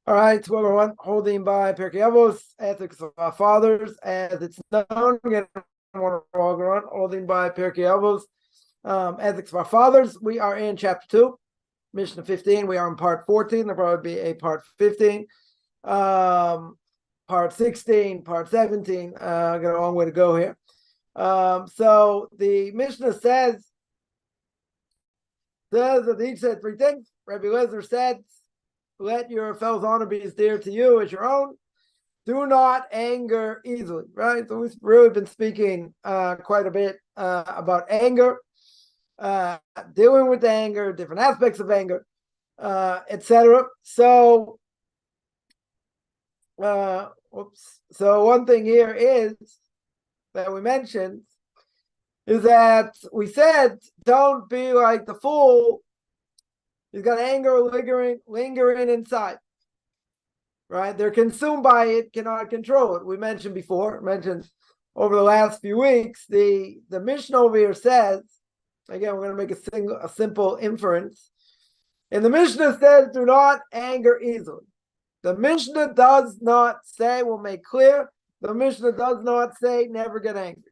All right, so everyone, holding by Pirke Avos, ethics of our fathers, as it's known. Again, holding by Pirke Avos, ethics of our fathers. We are in chapter 2, Mishna 15. We are in part 14. There'll probably be a part 15, part 16, part 17. Got a long way to go here. So the Mishnah says that he said three things. Rabbi Lezer said, let your fellow's honor be as dear to you as your own. Do not anger easily, right? So we've really been speaking quite a bit about anger, dealing with anger, different aspects of anger, etc. So, So one thing here is that we mentioned is that we said, don't be like the fool. He's got anger lingering inside, right? They're consumed by it, cannot control it. We mentioned over the last few weeks, the Mishna over here says, again, we're going to make a simple inference. And the Mishnah says, do not anger easily. The Mishnah does not say, we'll make clear, the Mishnah does not say never get angry.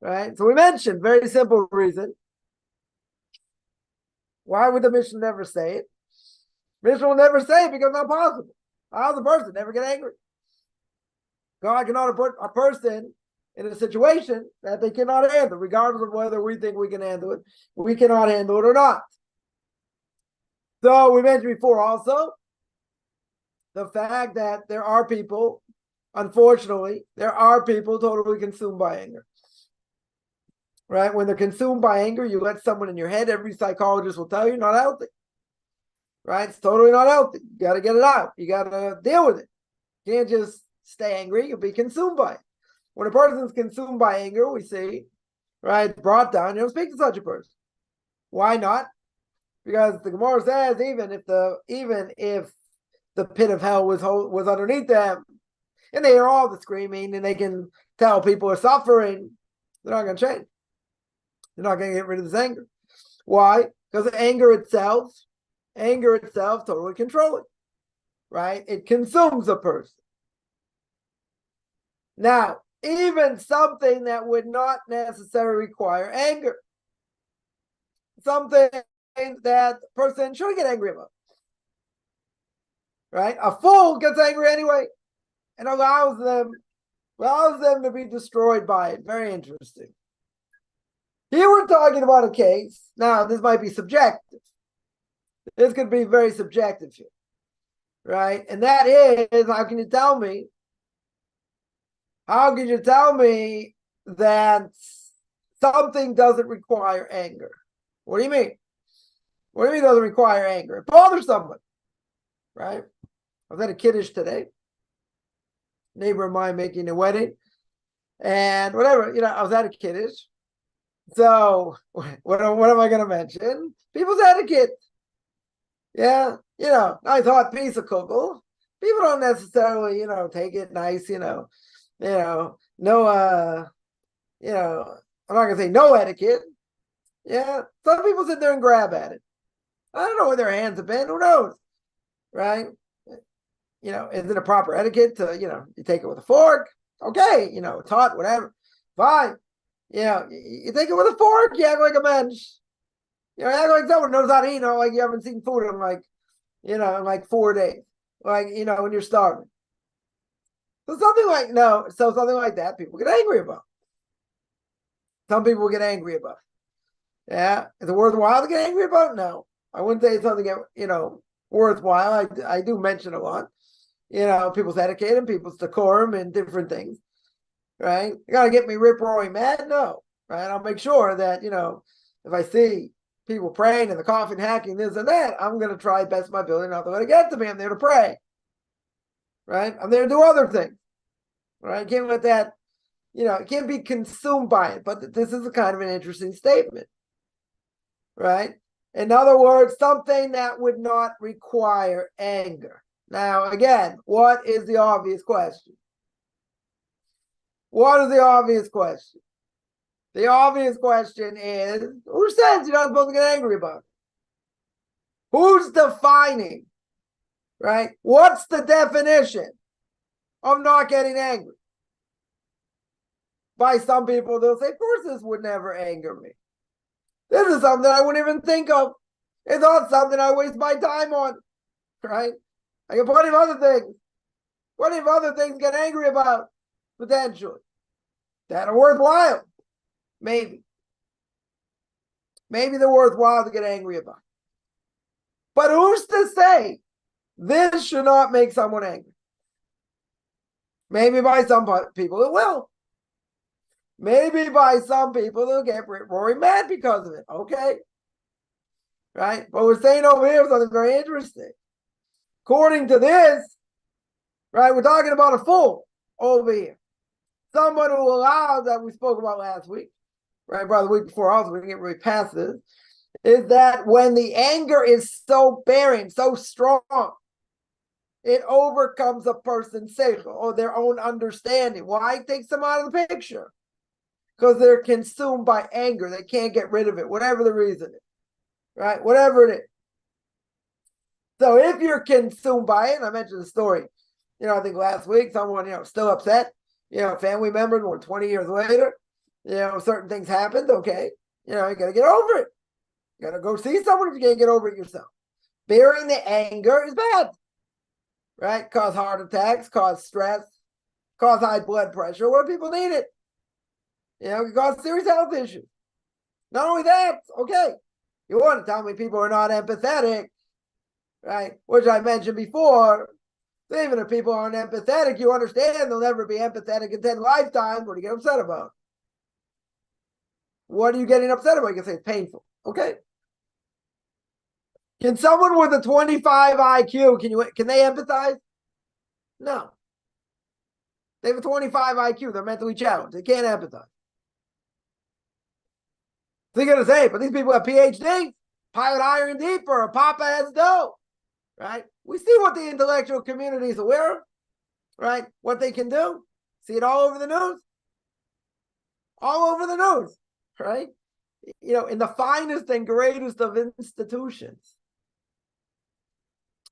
Right? So we mentioned, very simple reason. Why would the Mishnah never say it? Mishnah will never say it because it's not possible. How does a person never get angry? God cannot put a person in a situation that they cannot handle, regardless of whether we think we can handle it. We cannot handle it or not. So we mentioned before also the fact that there are people, unfortunately, totally consumed by anger. Right? When they're consumed by anger, you let someone in your head, every psychologist will tell you, not healthy. Right? It's totally not healthy. You got to get it out. You got to deal with it. You can't just stay angry. You'll be consumed by it. When a person's consumed by anger, we see, right, brought down, you don't speak to such a person. Why not? Because the Gemara says even if the pit of hell was underneath them, and they hear all the screaming, and they can tell people are suffering, they're not going to change. They're not going to get rid of this anger. Why? Because anger itself totally controlling, right? It consumes a person. Now, even something that would not necessarily require anger, something that a person shouldn't get angry about, right? A fool gets angry anyway and allows them to be destroyed by it. Very interesting. Here we're talking about a case. Now, this might be subjective. This could be very subjective here, right? And that is, how can you tell me that something doesn't require anger? What do you mean? What do you mean it doesn't require anger? It bothers someone, right? I was at a kiddush today. Neighbor of mine making a wedding. And whatever, I was at a kiddush. So what am I going to mention? People's etiquette. Yeah, nice hot piece of kugel. People don't necessarily, take it nice, no, I'm not going to say no etiquette. Yeah, some people sit there and grab at it. I don't know where their hands have been. Who knows? Right? Is it a proper etiquette to, you take it with a fork? Okay, it's hot, whatever. Fine. You take it with a fork, you act like a mensch. You act like someone knows how to eat, like you haven't seen food in like 4 days. Like, when you're starving. So something like that, people get angry about. Some people get angry about. Yeah. Is it worthwhile to get angry about? No. I wouldn't say it's something, worthwhile. I do mention a lot, people's etiquette and people's decorum and different things, right? You got to get me rip-roaring mad? No, right? I'll make sure that, if I see people praying and the coffin hacking this and that, I'm going to try best of my ability not to let it get to me. I'm there to pray, right? I'm there to do other things, right? I can't let that, it can't be consumed by it. But this is a kind of an interesting statement, right? In other words, something that would not require anger. Now, again, what is the obvious question? What is the obvious question? The obvious question is, who says you're not supposed to get angry about it? Who's defining right? What's the definition of not getting angry? By some people, they'll say, of course, this would never anger me. This is something I wouldn't even think of. It's not something I waste my time on, right? I got plenty of other things. Plenty of other things to get angry about, potentially, that are worthwhile. Maybe. Maybe they're worthwhile to get angry about. But who's to say this should not make someone angry? Maybe by some people it will. Maybe by some people they'll get roaring mad because of it. Okay. Right? But we're saying over here something very interesting. According to this, right, we're talking about a fool over here. Someone who allows, that we spoke about last week, right, by the week before also, we can get really past this, is that when the anger is so bearing, so strong, it overcomes a person's seichel or their own understanding. Why? It takes them out of the picture. Because they're consumed by anger. They can't get rid of it, whatever the reason is. Right? Whatever it is. So if you're consumed by it, and I mentioned the story, I think last week, someone, still upset, family member, more 20 years later, certain things happened, okay, you got to get over it. You got to go see someone if you can't get over it yourself. Bearing the anger is bad, right? Cause heart attacks, cause stress, cause high blood pressure. What do people need it? It can cause serious health issues. Not only that, okay, you want to tell me people are not empathetic, right? Which I mentioned before. So even if people aren't empathetic, you understand they'll never be empathetic in 10 lifetimes. What do you get upset about? What are you getting upset about? You can say it's painful. Okay. Can someone with a 25 IQ, can they empathize? No. They have a 25 IQ. They're mentally challenged. They can't empathize. They're going to say, but these people have PhDs, pilot iron deeper, a papa has dough, right? We see what the intellectual community is aware of, right? What they can do. See it all over the news. All over the news, right? In the finest and greatest of institutions.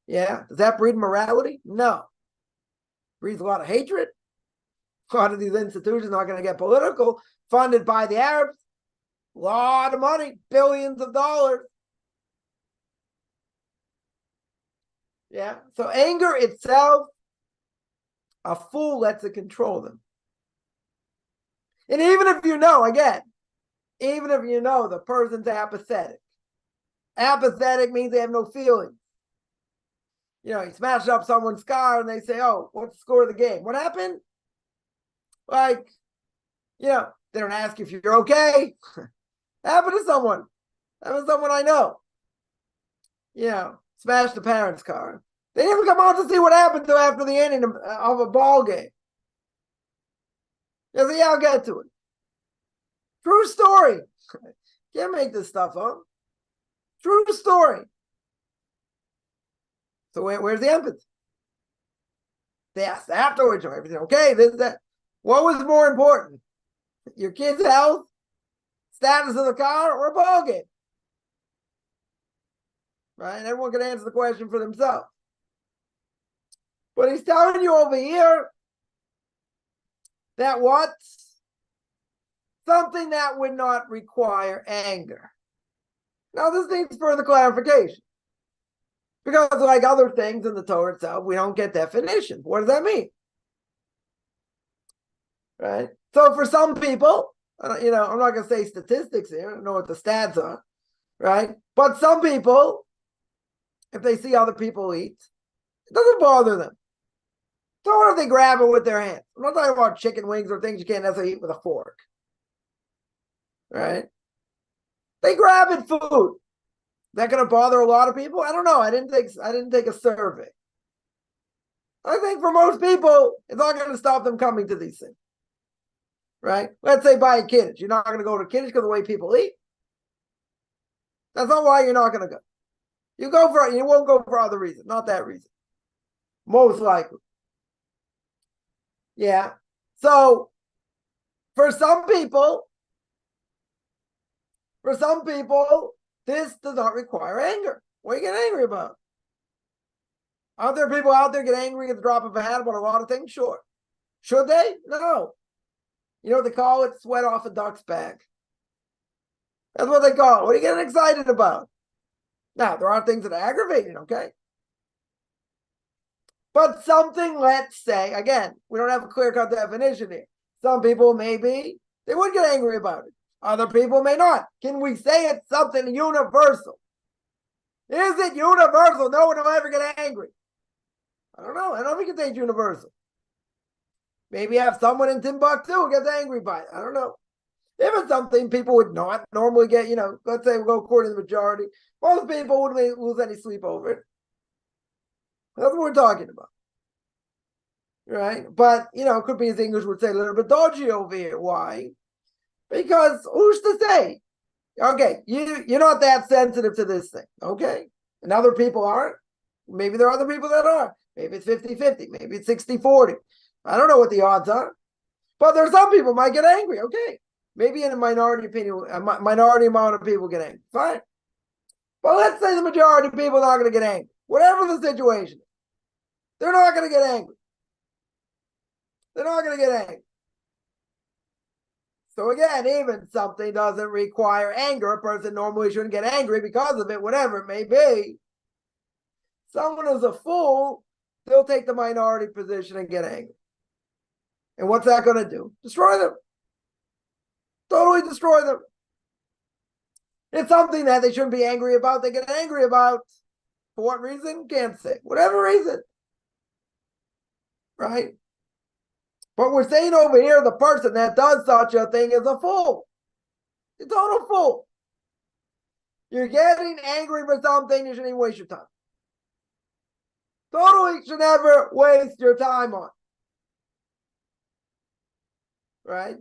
Yeah. Does that breed morality? No. Breeds a lot of hatred. A lot of these institutions are not going to get political, funded by the Arabs. A lot of money, billions of dollars. Yeah. So anger itself, a fool lets it control them. And even if even if the person's apathetic. Apathetic means they have no feelings. You smash up someone's car and they say, oh, what's the score of the game? What happened? Like, they don't ask if you're okay. Happened to someone. Happened to someone I know. Smashed the parents' car. They didn't even come out to see what happened to after the ending of a ball game. They say, yeah, I'll get to it. True story. Can't make this stuff up. True story. So where's the empathy? They asked afterwards, everything okay, this, that. What was more important? Your kid's health, status of the car, or a ball game? Right? And everyone can answer the question for themselves. But he's telling you over here that something that would not require anger. Now, this needs further clarification. Because like other things in the Torah itself, we don't get definitions. What does that mean? Right? So for some people, I'm not going to say statistics here. I don't know what the stats are. Right? But some people, if they see other people eat, it doesn't bother them. So what if they grab it with their hands? I'm not talking about chicken wings or things you can't necessarily eat with a fork. Right? They grab it food. Is that going to bother a lot of people? I don't know. I didn't take a survey. I think for most people, it's not going to stop them coming to these things. Right? Let's say buy a Kiddush. You're not going to go to Kiddush because of the way people eat. That's not why you're not going to go. You won't go for other reasons, not that reason. Most likely. Yeah. So for some people, this does not require anger. What are you getting angry about? Aren't there people out there get angry at the drop of a hat about a lot of things? Sure. Should they? No. You know what they call it? Sweat off a duck's back. That's what they call it. What are you getting excited about? Now, there are things that are aggravating, okay? But something, let's say, again, we don't have a clear-cut definition here. Some people maybe they would get angry about it. Other people may not. Can we say it's something universal? Is it universal? No one will ever get angry. I don't know. I don't think it's universal. Maybe have someone in Timbuktu who gets angry by it. I don't know. If it's something people would not normally get, let's say we'll go according to the majority, most people wouldn't lose any sleep over it. That's what we're talking about. Right? But, it could be, as English would say, a little bit dodgy over here. Why? Because who's to say? Okay, you're not that sensitive to this thing, okay? And other people aren't. Maybe there are other people that are. Maybe it's 50-50. Maybe it's 60-40. I don't know what the odds are. But there's some people might get angry, okay? Maybe in a minority opinion, a minority amount of people get angry. Fine. But let's say the majority of people are not going to get angry. Whatever the situation is, they're not going to get angry. They're not going to get angry. So again, even something doesn't require anger, a person normally shouldn't get angry because of it, whatever it may be. Someone who's a fool, they'll take the minority position and get angry. And what's that going to do? Destroy them. Totally destroy them. It's something that they shouldn't be angry about. They get angry about. For what reason? Can't say. Whatever reason. Right? But we're saying over here, the person that does such a thing is a fool. A total fool. You're getting angry for something you shouldn't even waste your time. Totally should never waste your time on. Right?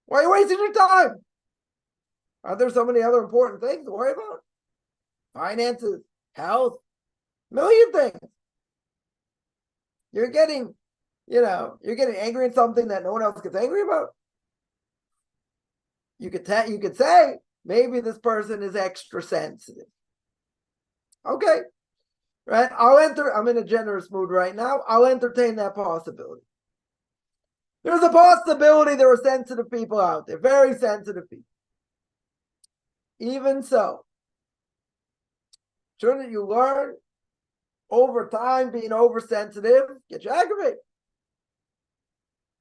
Why are you wasting your time? Are there so many other important things to worry about? Finances, health, million things. You're getting angry at something that no one else gets angry about. You could say maybe this person is extra sensitive. Okay, right? I'm in a generous mood right now. I'll entertain that possibility. There's a possibility there are sensitive people out there, very sensitive people. Even so, shouldn't you learn over time being oversensitive gets you aggravated?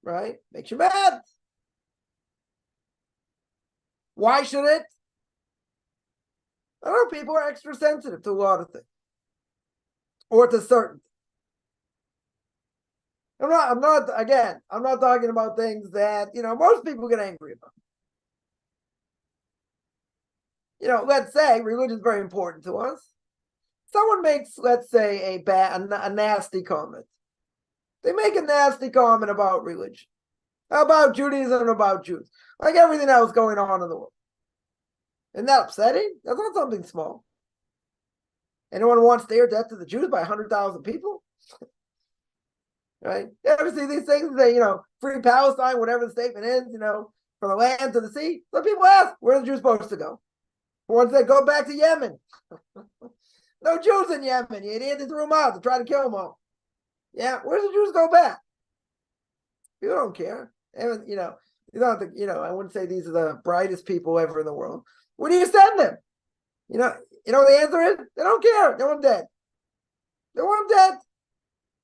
Right? Makes you mad. Why should it? I don't know, people are extra sensitive to a lot of things. Or to certain things. I'm not talking about things that, most people get angry about. Let's say religion is very important to us. Someone makes, let's say, a nasty comment. They make a nasty comment about religion, about Judaism, and about Jews, like everything else going on in the world. Isn't that upsetting? That's not something small. Anyone wants to hear death to the Jews by 100,000 people? Right? You ever see these things that, free Palestine, whatever the statement is, from the land to the sea? Some people ask, where are the Jews supposed to go? Or they go back to Yemen. No Jews in Yemen. You idiot, they threw them out to try to kill them all. Yeah, where do the Jews go back? People don't care. And, you don't have to, I wouldn't say these are the brightest people ever in the world. Where do you send them? The answer is they don't care. They want them dead. They want them dead.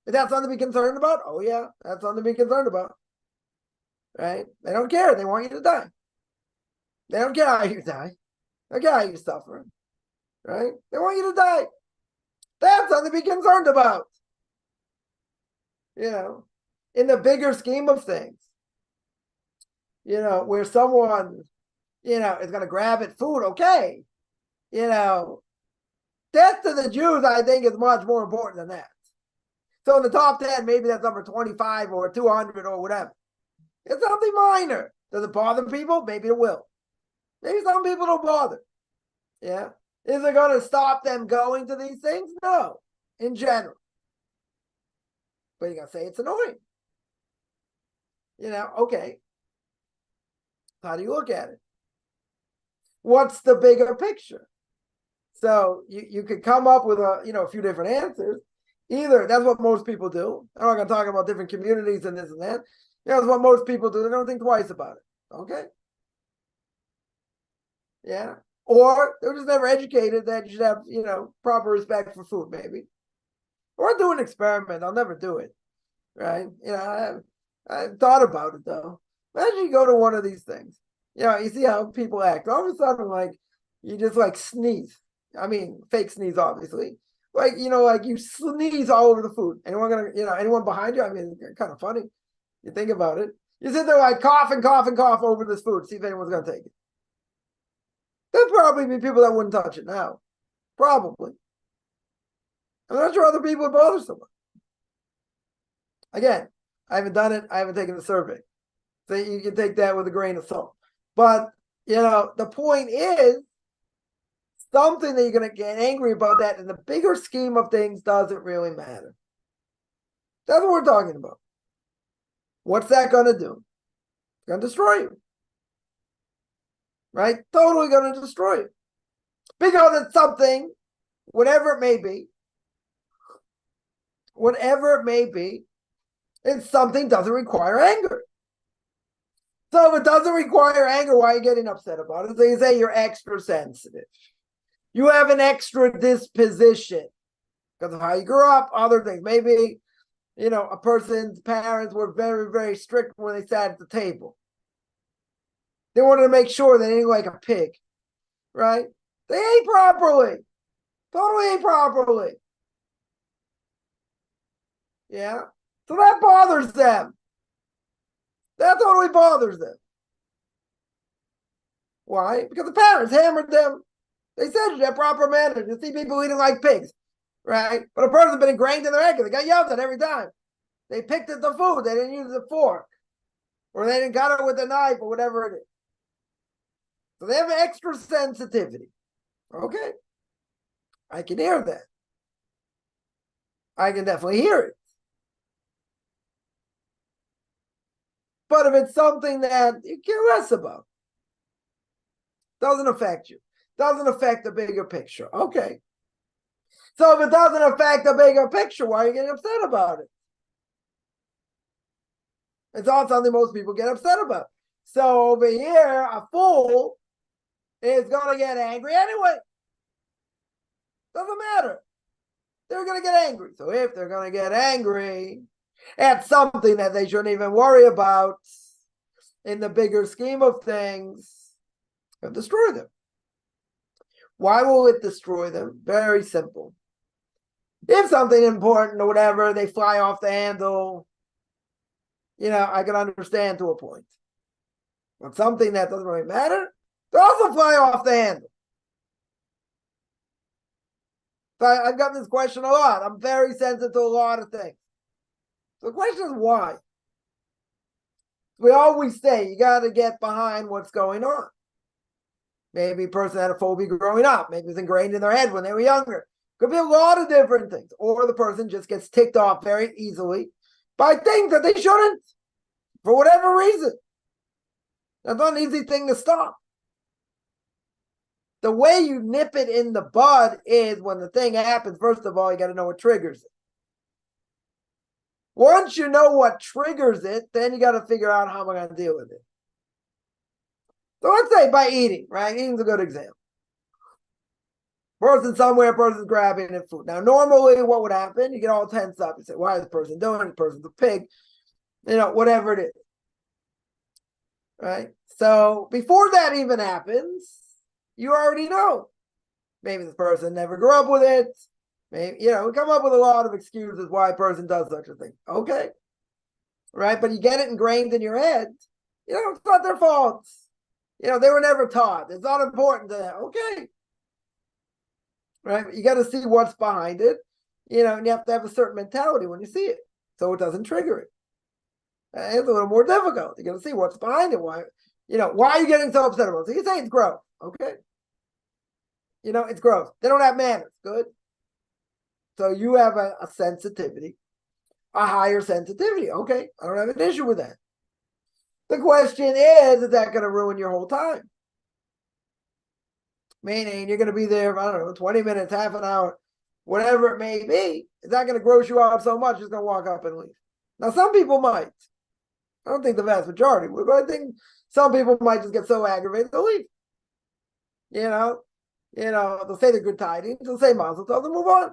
Is that something to be concerned about? Oh yeah, that's something to be concerned about. Right? They don't care. They want you to die. They don't care how you die. They don't care how you suffer. Right? They want you to die. That's something to be concerned about. In the bigger scheme of things. Where someone, is going to grab at food, okay. Death to the Jews, I think, is much more important than that. So in the top 10, maybe that's number 25 or 200 or whatever. It's something minor. Does it bother people? Maybe it will. Maybe some people don't bother. Yeah. Is it going to stop them going to these things? No, in general. But you're going to say it's annoying. Okay. How do you look at it? What's the bigger picture? So you could come up with a few different answers. Either that's what most people do. I'm not going to talk about different communities and this and that. That's what most people do. They don't think twice about it. Okay. Yeah. Or they're just never educated that you should have, proper respect for food, maybe. Or do an experiment. I'll never do it. Right. I've thought about it though. Imagine you go to one of these things. You see how people act. All of a sudden, like you just like sneeze. I mean, fake sneeze, obviously. Like you sneeze all over the food. Anyone behind you? I mean, it's kind of funny. You think about it. You sit there like cough and cough and cough over this food. See if anyone's gonna take it. There'll probably be people that wouldn't touch it now. Probably. I'm not sure other people would bother someone. Again, I haven't done it. I haven't taken the survey. So you can take that with a grain of salt. But, the point is something that you're going to get angry about that in the bigger scheme of things doesn't really matter. That's what we're talking about. What's that going to do? It's going to destroy you. Right? Totally going to destroy you. Because it's something, whatever it may be, it's something doesn't require anger. So if it doesn't require anger, why are you getting upset about it? So you say you're extra sensitive. You have an extra disposition because of how you grew up, other things. Maybe, a person's parents were very, very strict when they sat at the table. They wanted to make sure they didn't like a pig, right? They ate properly. Totally ate properly. Yeah. So that bothers them. That totally bothers them. Why? Because the parents hammered them. They said you have proper manners. You see people eating like pigs, right? But a person's been ingrained in their head. They got yelled at every time. They picked at the food. They didn't use the fork. Or they didn't cut it with a knife or whatever it is. So they have extra sensitivity. Okay. I can hear that. I can definitely hear it. But if it's something that you care less about, doesn't affect you, doesn't affect the bigger picture. Okay. So if it doesn't affect the bigger picture, why are you getting upset about it? It's not something most people get upset about. So over here, a fool is going to get angry anyway. Doesn't matter. They're going to get angry. So if they're going to get angry at something that they shouldn't even worry about in the bigger scheme of things, it'll destroy them. Why will it destroy them? Very simple. If something important or whatever, they fly off the handle, I can understand to a point. But something that doesn't really matter, they also fly off the handle. So I've gotten this question a lot. I'm very sensitive to a lot of things. So the question is why? We always say you got to get behind what's going on. Maybe a person had a phobia growing up. Maybe it's ingrained in their head when they were younger. Could be a lot of different things. Or the person just gets ticked off very easily by things that they shouldn't, for whatever reason. That's not an easy thing to stop. The way you nip it in the bud is when the thing happens, first of all, you got to know what triggers it. Once you know what triggers it, then you got to figure out how am I going to deal with it. So let's say by eating, right? Eating's a good example. Person somewhere, person's grabbing the food. Now, normally what would happen? You get all tense up. You say, why is this person doing it? The person's a pig. Whatever it is. Right? So before that even happens, you already know. Maybe this person never grew up with it. Maybe, we come up with a lot of excuses why a person does such a thing. Okay. Right? But you get it ingrained in your head. It's not their fault. They were never taught. It's not important to them. Okay. Right? You got to see what's behind it. And you have to have a certain mentality when you see it, so it doesn't trigger it. It's a little more difficult. You got to see what's behind it. Why are you getting so upset about it? So you say it's gross. Okay. It's gross. They don't have manners. Good. So you have a sensitivity, a higher sensitivity. Okay. I don't have an issue with that. The question is that going to ruin your whole time? meaning you're going to be there, I don't know, 20 minutes, half an hour, whatever it may be. It's not going to gross you out so much, it's going to walk up and leave. Now, some people might. I don't think the vast majority would, but I think some people might just get so aggravated they'll leave. They'll say the good tidings, they'll say mazel tov, they'll move on,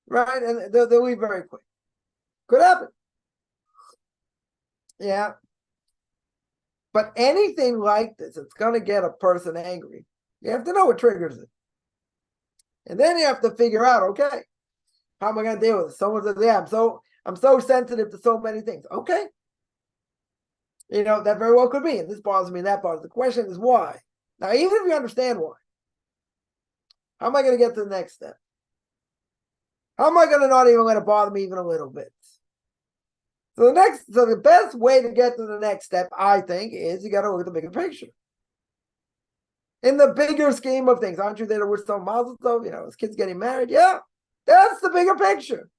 right? And they'll leave very quick. Could happen. Yeah. But anything like this, it's going to get a person angry. You have to know what triggers it. And then you have to figure out, okay, how am I going to deal with it? Someone says, yeah, I'm so sensitive to so many things. Okay. That very well could be. And this bothers me, and that bothers me. The question is why? Now, even if you understand why, how am I going to get to the next step? How am I going to not even let it bother me even a little bit? So the best way to get to the next step, I think, is you got to look at the bigger picture. In the bigger scheme of things, aren't you there to wish some mazel tov? His kid's getting married. Yeah, that's the bigger picture.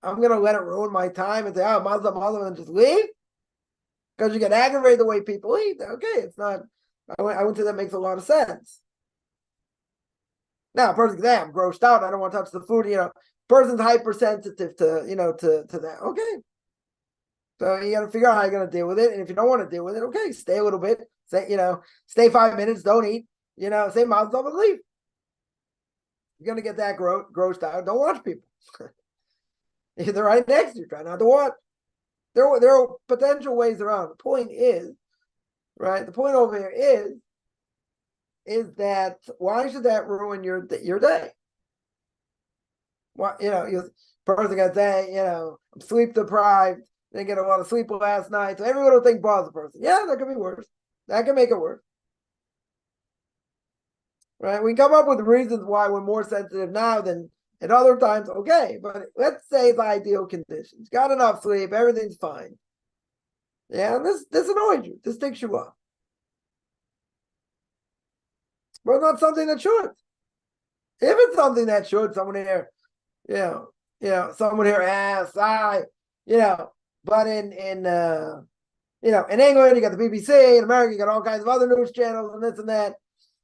I'm going to let it ruin my time and say, oh, mazel tov, and just leave? Because you get aggravated the way people eat. Okay, it's not, I wouldn't say that makes a lot of sense. Now, a person's saying, I'm grossed out, I don't want to touch the food, person's hypersensitive to that. Okay. So you got to figure out how you're going to deal with it. And if you don't want to deal with it, okay, stay a little bit. Stay 5 minutes, don't eat, say mazel tov and leave. You're going to get that grossed out. Don't watch people. They're right next to you. Try not to watch. There are potential ways around. The point is, right? The point over here is that why should that ruin your day? What person gonna say, I'm sleep deprived, didn't get a lot of sleep last night, so everyone will think bothers the person. Yeah, that could be worse. That can make it worse. Right? We come up with reasons why we're more sensitive now than at other times. Okay, but let's say the ideal conditions. Got enough sleep, everything's fine. Yeah, and this annoys you. This ticks you off. But it's not something that should. If it's something that should, someone here, someone here asks, but in England you got the BBC, in America you got all kinds of other news channels and this and that,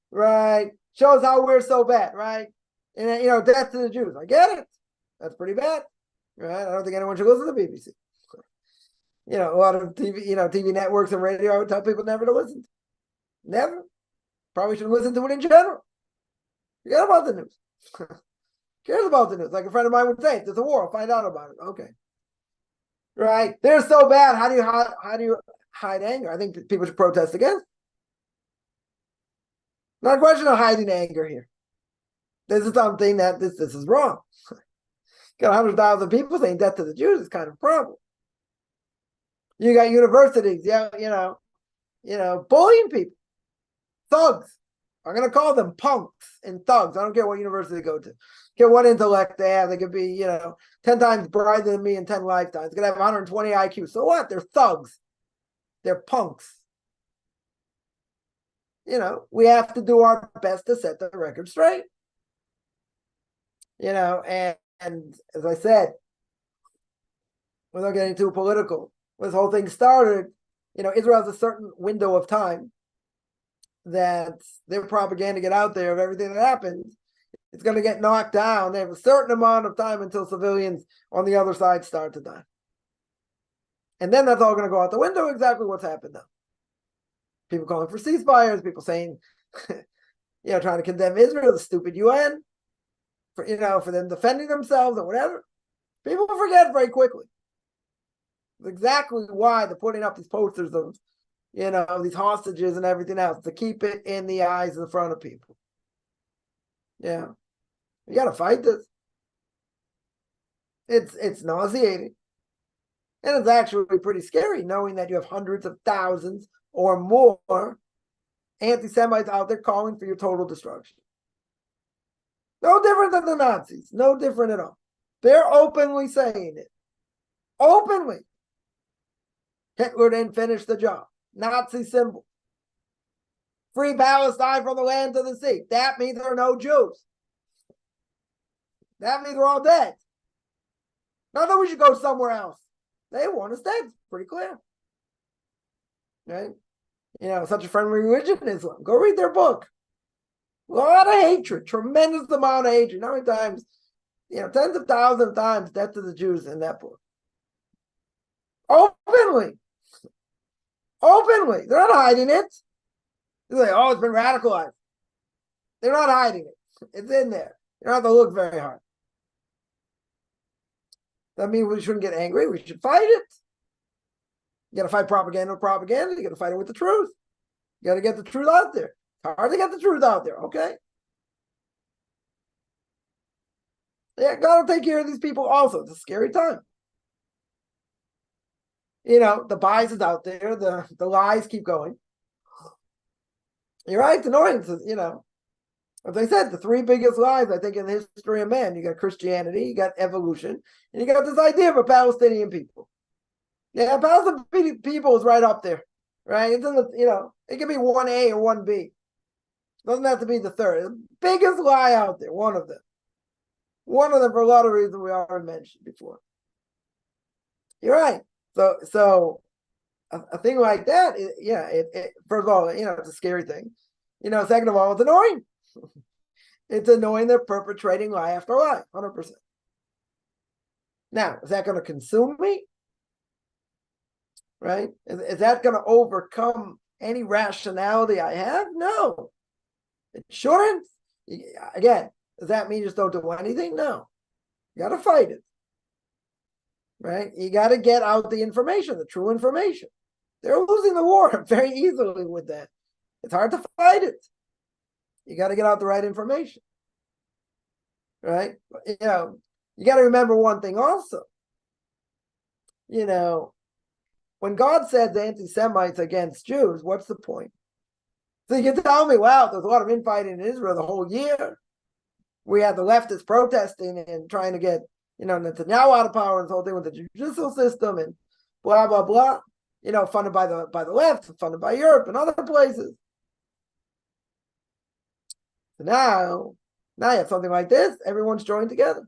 right? Shows how we're so bad, right? And death to the Jews. I get it. That's pretty bad, right? I don't think anyone should listen to the BBC. A lot of TV networks and radio, I would tell people never to listen to. Never. Probably shouldn't listen to it in general. Forget about the news. Cares about the news. Like a friend of mine would say, there's a war, I'll find out about it. Okay. Right? They're so bad. How do you hide anger? I think people should protest against. Not a question of hiding anger here. This is something that this is wrong. Got 100,000 people saying death to the Jews is kind of a problem. You got universities, bullying people. Thugs. I'm going to call them punks and thugs. I don't care what university they go to. Care what intellect they have. They could be, 10 times brighter than me in 10 lifetimes. They could have 120 IQ. So what? They're thugs. They're punks. We have to do our best to set the record straight. And as I said, without getting too political, when this whole thing started, Israel has a certain window of time that their propaganda get out there of everything that happens. It's going to get knocked down. They have a certain amount of time until civilians on the other side start to die. And then that's all going to go out the window, exactly what's happened now. People calling for ceasefires, people saying, trying to condemn Israel, the stupid UN, for them defending themselves or whatever. People forget very quickly. Exactly why they're putting up these posters of, these hostages and everything else, to keep it in the eyes in front of people. Yeah. You got to fight this. It's nauseating. And it's actually pretty scary knowing that you have hundreds of thousands or more anti-Semites out there calling for your total destruction. No different than the Nazis. No different at all. They're openly saying it. Openly. Hitler didn't finish the job. Nazi symbol. Free Palestine from the land to the sea. That means there are no Jews. That means we're all dead. Not that we should go somewhere else. They want us dead. Pretty clear. Right? Such a friendly religion, Islam. Go read their book. A lot of hatred, tremendous amount of hatred. How many times, tens of thousands of times, death to the Jews in that book. Openly. They're not hiding it. They're like, oh, it's been radicalized. They're not hiding it. It's in there. You don't have to look very hard. That means we shouldn't get angry. We should fight it. You got to fight propaganda with propaganda. You got to fight it with the truth. You got to get the truth out there. It's hard to get the truth out there, okay? Yeah, God will take care of these people also. It's a scary time. The bias is out there. The lies keep going. You're right. It's annoying. As I said, the three biggest lies, I think, in the history of man. You got Christianity, you got evolution, and you got this idea of a Palestinian people. Yeah, Palestinian people is right up there, right? It's in the, it can be 1A or 1B. Doesn't have to be the third. The biggest lie out there, one of them. One of them for a lot of reasons we already mentioned before. You're right. So a thing like that, first of all, it's a scary thing. Second of all, it's annoying. It's annoying they're perpetrating lie after lie, 100%. Now, is that going to consume me? Right? Is that going to overcome any rationality I have? No. It shouldn't. Again, does that mean you just don't do anything? No. You got to fight it. Right? You got to get out the information, the true information. They're losing the war very easily with that. It's hard to fight it. You got to get out the right information. Right? You got to remember one thing also. When God said the anti-Semites against Jews, what's the point? So you can tell me, wow, there's a lot of infighting in Israel the whole year. We had the leftists protesting and trying to get, Netanyahu out of power and this whole thing with the judicial system and blah, blah, blah. Funded by the left, funded by Europe and other places. So now you have something like this, everyone's joined together.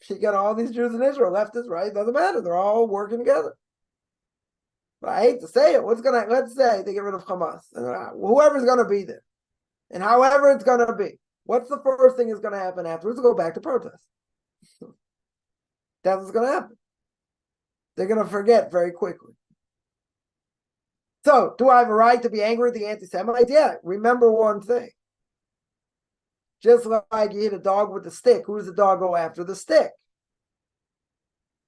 You got all these Jews in Israel, leftists, right? Doesn't matter. They're all working together. But I hate to say it. Let's say they get rid of Hamas. Whoever's going to be there. And however it's going to be. What's the first thing that's going to happen afterwards? Go back to protest. That's what's going to happen. They're going to forget very quickly. So, do I have a right to be angry at the anti-Semites? Yeah. Remember one thing. Just like you hit a dog with a stick, who does the dog go after? The stick.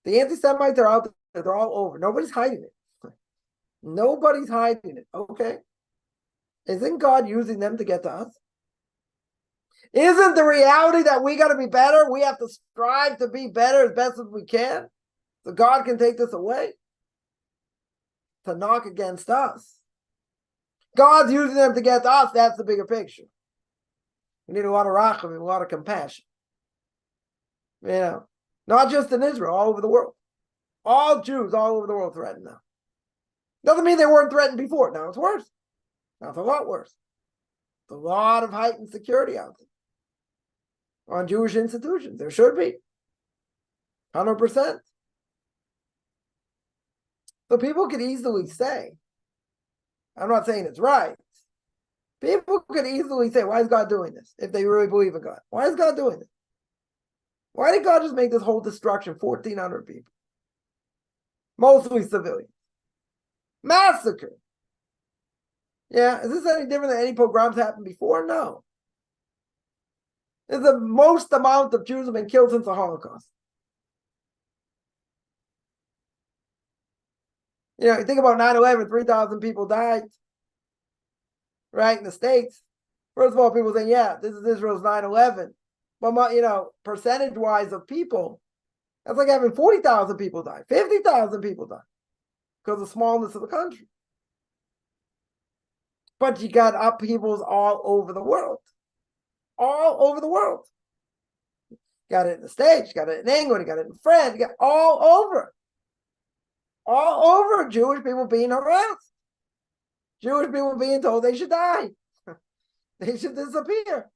The anti-Semites are out there. They're all over. Nobody's hiding it. Nobody's hiding it. Okay. Isn't God using them to get to us? Isn't the reality that we got to be better? We have to strive to be better as best as we can. So God can take this away. To knock against us. God's using them to get to us. That's the bigger picture. We need a lot of rachamim, a lot of compassion. Not just in Israel, all over the world. All Jews all over the world threatened now. Doesn't mean they weren't threatened before. Now it's worse. Now it's a lot worse. There's a lot of heightened security out there. On Jewish institutions. There should be. 100%. So people could easily say, I'm not saying it's right. People could easily say, why is God doing this? If they really believe in God. Why is God doing this? Why did God just make this whole destruction? 1,400 people. Mostly civilians. Massacre. Yeah, is this any different than any pogroms happened before? No. It's the most amount of Jews have been killed since the Holocaust. You think about 9/11, 3,000 people died. Right, in the States. First of all, people think, yeah, this is Israel's 9/11. But, percentage-wise of people, that's like having 40,000 people die, 50,000 people die because of the smallness of the country. But you got upheavals all over the world. All over the world. Got it in the States, you got it in England, you got it in France, you got all over. All over Jewish people being harassed. Jewish people being told they should die. They should disappear.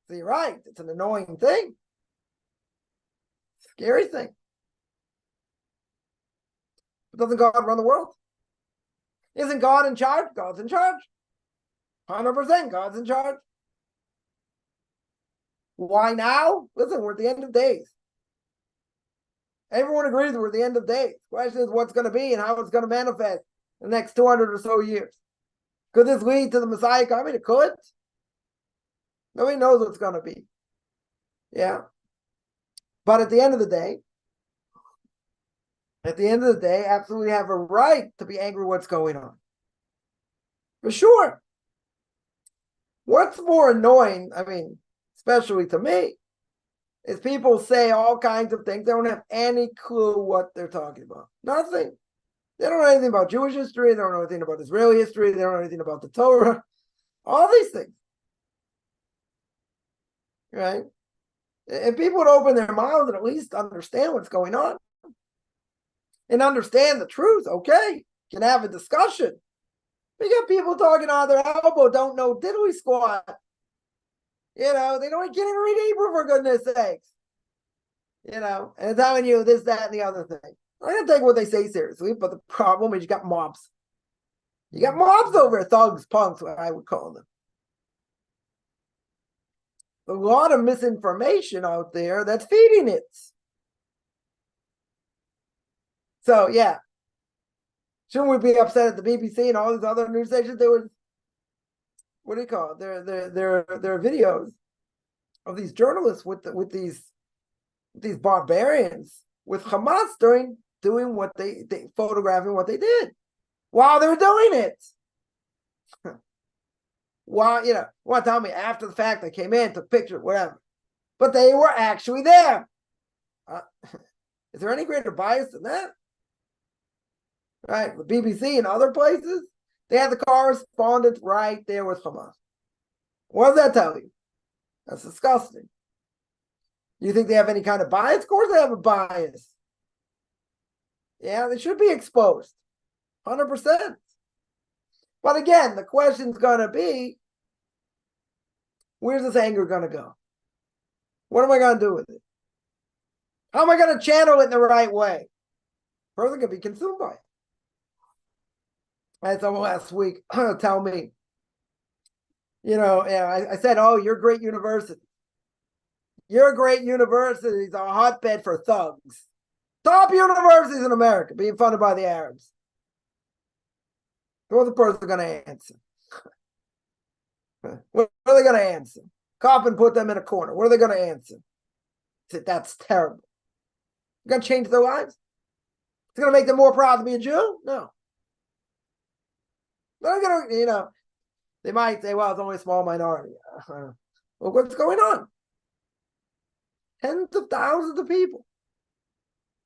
So you're right. It's an annoying thing. Scary thing. But doesn't God run the world? Isn't God in charge? God's in charge. 100% God's in charge. Why now? Listen, we're at the end of days. Everyone agrees we're at the end of days. The question is what's going to be and how it's going to manifest in the next 200 or so years. Could this lead to the Messiah coming? It could. Nobody knows what's going to be. Yeah. But at the end of the day, absolutely have a right to be angry with what's going on. For sure. What's more annoying, I mean, especially to me, is people say all kinds of things. They don't have any clue what they're talking about. Nothing. They don't know anything about Jewish history. They don't know anything about Israeli history. They don't know anything about the Torah. All these things. Right? If people would open their mouths and at least understand what's going on and understand the truth, okay, can have a discussion. We got people talking out of their elbow, don't know diddly squat. You know, they can't even read Hebrew for goodness sakes. You know, and telling you this, that, and the other thing. I don't take what they say seriously, but the problem is you got mobs. You got mobs over there, thugs, punks, what I would call them. A lot of misinformation out there that's feeding it. So yeah, shouldn't we be upset at the BBC and all these other news stations? There was, what do you call it? There are videos of these journalists with these barbarians with Hamas doing what they photographing what they did while they were doing it. While, you know, want to tell me after the fact they came in, took pictures, whatever, but they were actually there. Is there any greater bias than that? Right, the BBC and other places, they had the correspondent right there with Hamas. What does that tell you? That's disgusting. You think they have any kind of bias? Of course they have a bias. Yeah, they should be exposed. 100%. But again, the question's going to be, where's this anger going to go? What am I going to do with it? How am I going to channel it in the right way? A person could be consumed by it. I had someone last week tell me, you know, I said, oh, you're a great university. Your great university is a hotbed for thugs. Top universities in America being funded by the Arabs. What's the person going to answer? What are they going to answer? Cop and put them in a corner. What are they going to answer? Say, that's terrible. You're going to change their lives? It's going to make them more proud to be a Jew? No. They're going to, you know, they might say, well, it's only a small minority. Well, what's going on? Tens of thousands of people.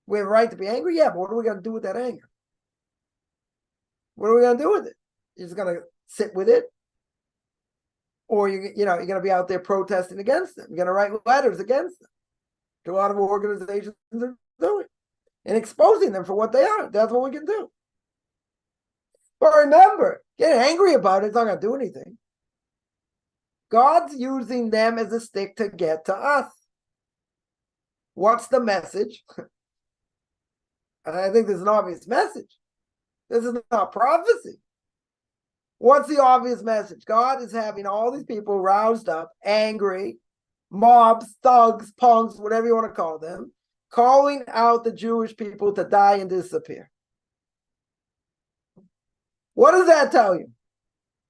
We have a right to be angry? Yeah, but what are we going to do with that anger? What are we going to do with it? You're just going to sit with it? Or you're going to be out there protesting against them. You're going to write letters against them. A lot of organizations are doing. And exposing them for what they are. That's what we can do. But remember, getting angry about it's not going to do anything. God's using them as a stick to get to us. What's the message? I think there's an obvious message. This is not prophecy. What's the obvious message? God is having all these people roused up, angry, mobs, thugs, punks, whatever you want to call them, calling out the Jewish people to die and disappear. What does that tell you?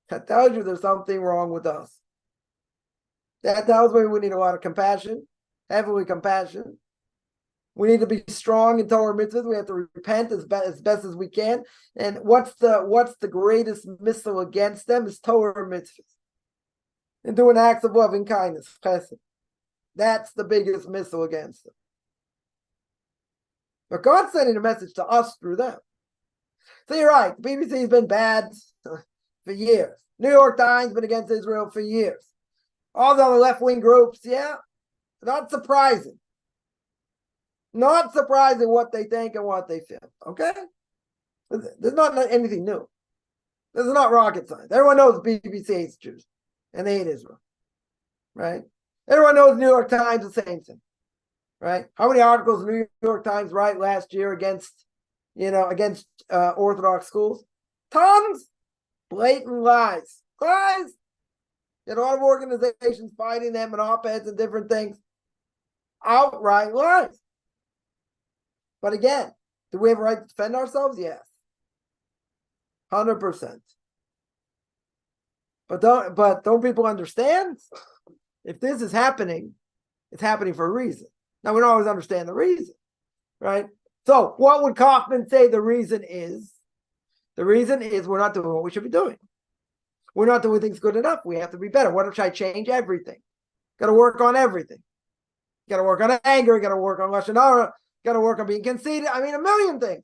That tells you there's something wrong with us. That tells me we need a lot of compassion, heavily compassion. We need to be strong in Torah mitzvahs. We have to repent as best as we can. And what's the greatest missile against them is Torah mitzvahs. And doing acts of loving kindness, chesed. That's the biggest missile against them. But God's sending a message to us through them. So you're right. The BBC has been bad for years. New York Times has been against Israel for years. All the other left-wing groups, yeah, not surprising. Not surprising what they think and what they feel, okay? There's not anything new. This is not rocket science. Everyone knows the BBC hates Jews, and they hate Israel, right? Everyone knows New York Times, the same thing, right? How many articles did New York Times write last year against Orthodox schools? Tons. Blatant lies. Lies. A lot of organizations fighting them and op-eds and different things. Outright lies. But again, do we have a right to defend ourselves? Yes. 100%. But don't people understand? If this is happening, it's happening for a reason. Now, we don't always understand the reason, right? So what would Kaufman say the reason is? The reason is we're not doing what we should be doing. We're not doing things good enough. We have to be better. What should I change? Everything. Got to work on everything. Got to work on anger. Got to work on lashon hara. Got to work on being conceited. I mean, a million things.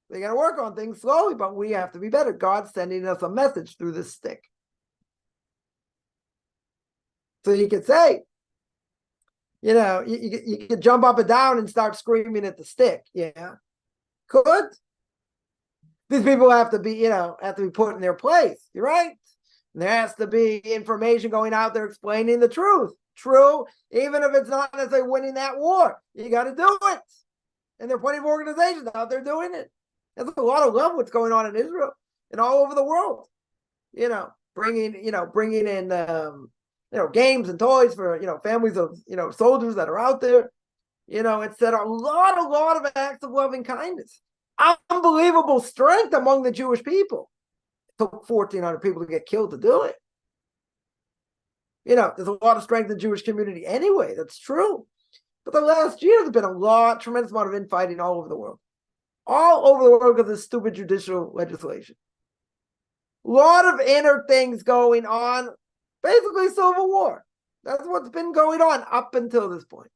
They got to work on things slowly, but we have to be better. God's sending us a message through this stick. So you could say, you could jump up and down and start screaming at the stick. Yeah. Could. These people have to be put in their place. You're right. And there has to be information going out there explaining the truth. True, even if it's not necessarily winning that war. You got to do it. And there are plenty of organizations out there doing it. There's a lot of love what's going on in Israel and all over the world. Bringing in games and toys for families of soldiers that are out there. It's said a lot of acts of loving kindness. Unbelievable strength among the Jewish people. It took 1,400 people to get killed to do it. There's a lot of strength in the Jewish community anyway. That's true. But the last year, there's been tremendous amount of infighting all over the world. All over the world because of this stupid judicial legislation. A lot of inner things going on. Basically, civil war. That's what's been going on up until this point.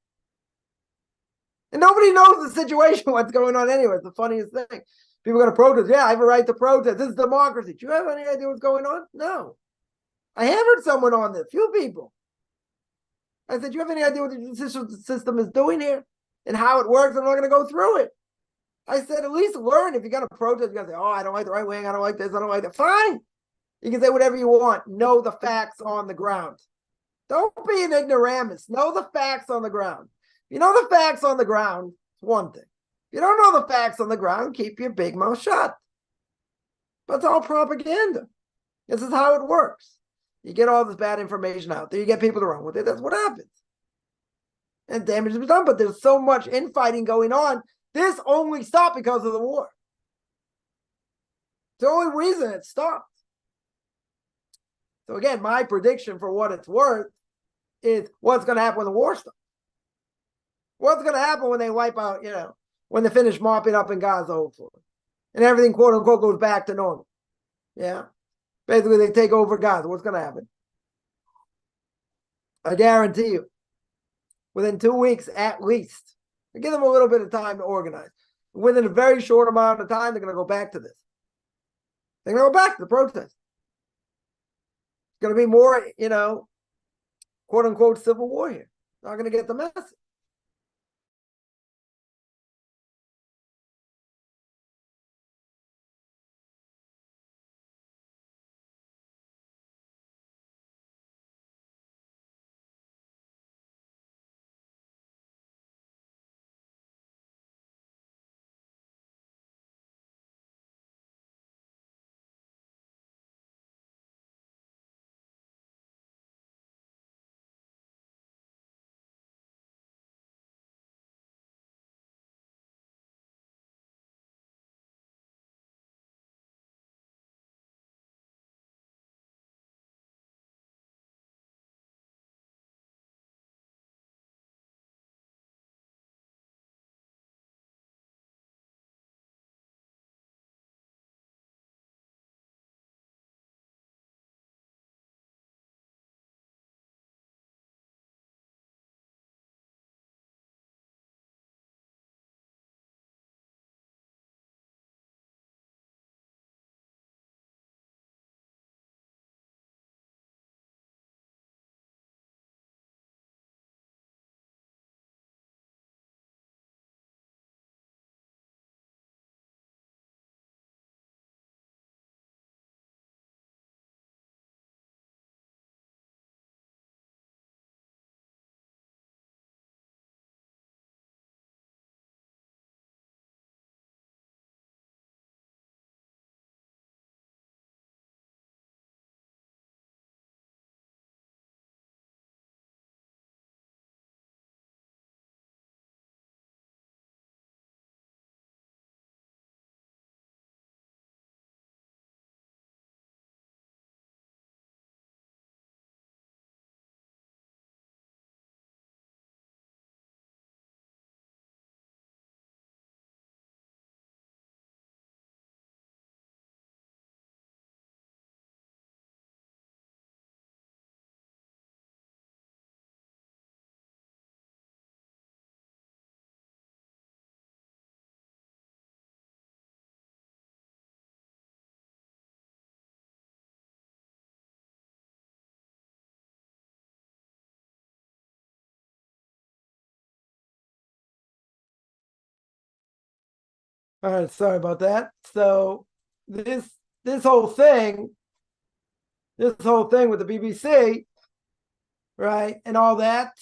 And nobody knows the situation, what's going on anyway. It's the funniest thing. People are going to protest. Yeah, I have a right to protest. This is democracy. Do you have any idea what's going on? No. I hammered someone on this. Few people. I said, do you have any idea what the judicial system is doing here and how it works? I'm not going to go through it. I said, at least learn. If you're going to protest, you're going to say, oh, I don't like the right wing. I don't like this. I don't like that. Fine. You can say whatever you want. Know the facts on the ground. Don't be an ignoramus. Know the facts on the ground. If you know the facts on the ground, it's one thing. If you don't know the facts on the ground, keep your big mouth shut. But it's all propaganda. This is how it works. You get all this bad information out there. You get people to run with it. That's what happens. And damage is done. But there's so much infighting going on. This only stopped because of the war. It's the only reason it stopped. So again, my prediction for what it's worth is what's going to happen when the war stops. What's going to happen when they wipe out, when they finish mopping up in Gaza, hopefully. And everything, quote unquote, goes back to normal. Yeah. Basically, they take over Gaza. What's going to happen? I guarantee you, within 2 weeks at least, give them a little bit of time to organize. Within a very short amount of time, they're going to go back to this. They're going to go back to the protest. It's going to be more, quote unquote, civil war here. Not going to get the message. All right, sorry about that. So this whole thing, with the BBC, right, and all that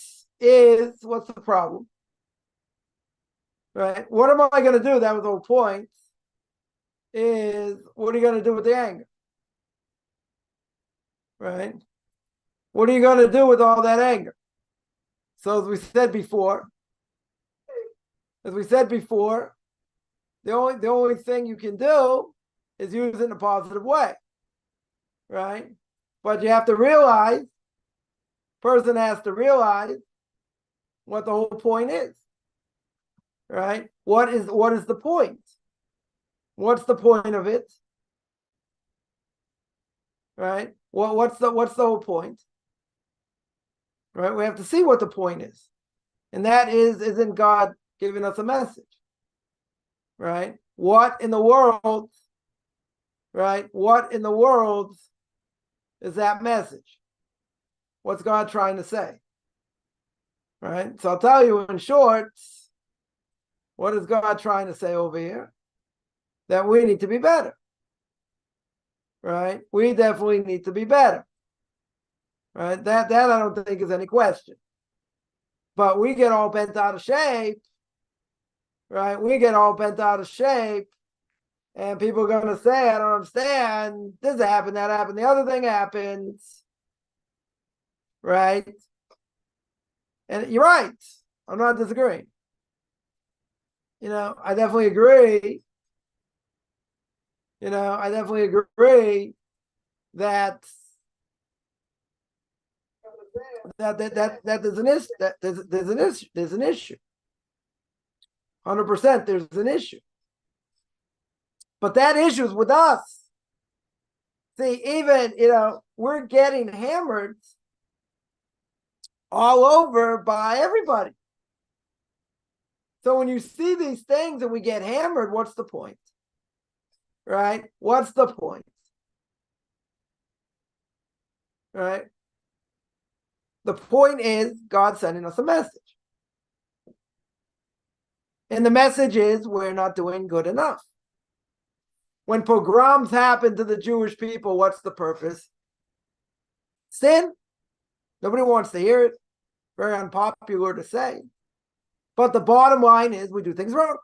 is, what's the problem? Right? What am I going to do? That was the whole point. Is what are you going to do with the anger? Right? What are you going to do with all that anger? So as we said before, the only thing you can do is use it in a positive way. Right? But you have to realize, person has to realize what the whole point is. Right? What is the point? What's the point of it? Right? What's the whole point? Right? We have to see what the point is. And that isn't God giving us a message? Right? What in the world, right? What in the world is that message? What's God trying to say? Right? So I'll tell you in short, what is God trying to say over here? That we need to be better. Right? We definitely need to be better. Right? That I don't think is any question. But we get all bent out of shape. Right? We get all bent out of shape. And people are going to say, I don't understand. This happened, that happened, the other thing happens. Right? And you're right. I'm not disagreeing. I definitely agree. I definitely agree that there's an issue. There's an issue. 100%. There's an issue. But that issue is with us. See, even we're getting hammered all over by everybody. So when you see these things and we get hammered, what's the point? Right? What's the point? Right? The point is God sending us a message. And the message is we're not doing good enough. When pogroms happen to the Jewish people, what's the purpose? Sin. Nobody wants to hear it. Very unpopular to say. But the bottom line is we do things wrong.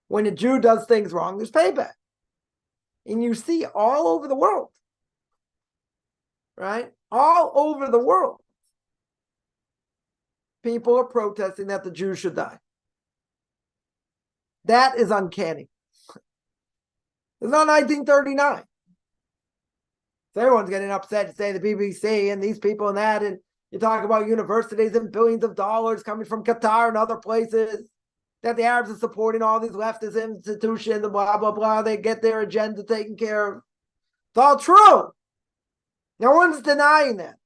When a Jew does things wrong, there's payback. And you see all over the world. Right? All over the world. People are protesting that the Jews should die. That is uncanny. It's not 1939. So everyone's getting upset to say the BBC and these people and that, and you talk about universities and billions of dollars coming from Qatar and other places, that the Arabs are supporting all these leftist institutions and blah, blah, blah. They get their agenda taken care of. It's all true. No one's denying that.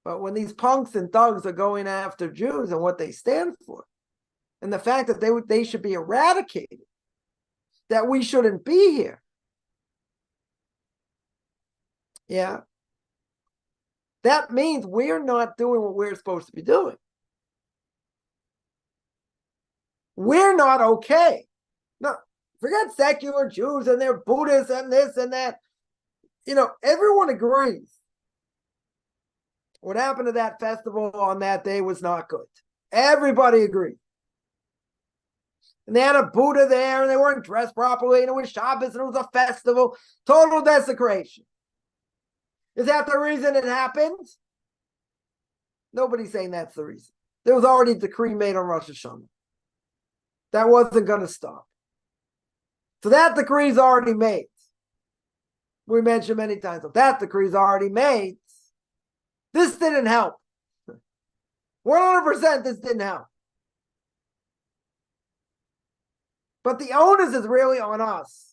But when these punks and thugs are going after Jews and what they stand for, and the fact that they should be eradicated, that we shouldn't be here. Yeah. That means we're not doing what we're supposed to be doing. We're not okay. No, forget secular Jews and their Buddhists and this and that. Everyone agrees. What happened to that festival on that day was not good. Everybody agreed. And they had a Buddha there, and they weren't dressed properly, and it was Shabbos, and it was a festival. Total desecration. Is that the reason it happened? Nobody's saying that's the reason. There was already a decree made on Rosh Hashanah. That wasn't going to stop. So that decree is already made. We mentioned many times, that decree is already made. This didn't help. 100% this didn't help. But the onus is really on us.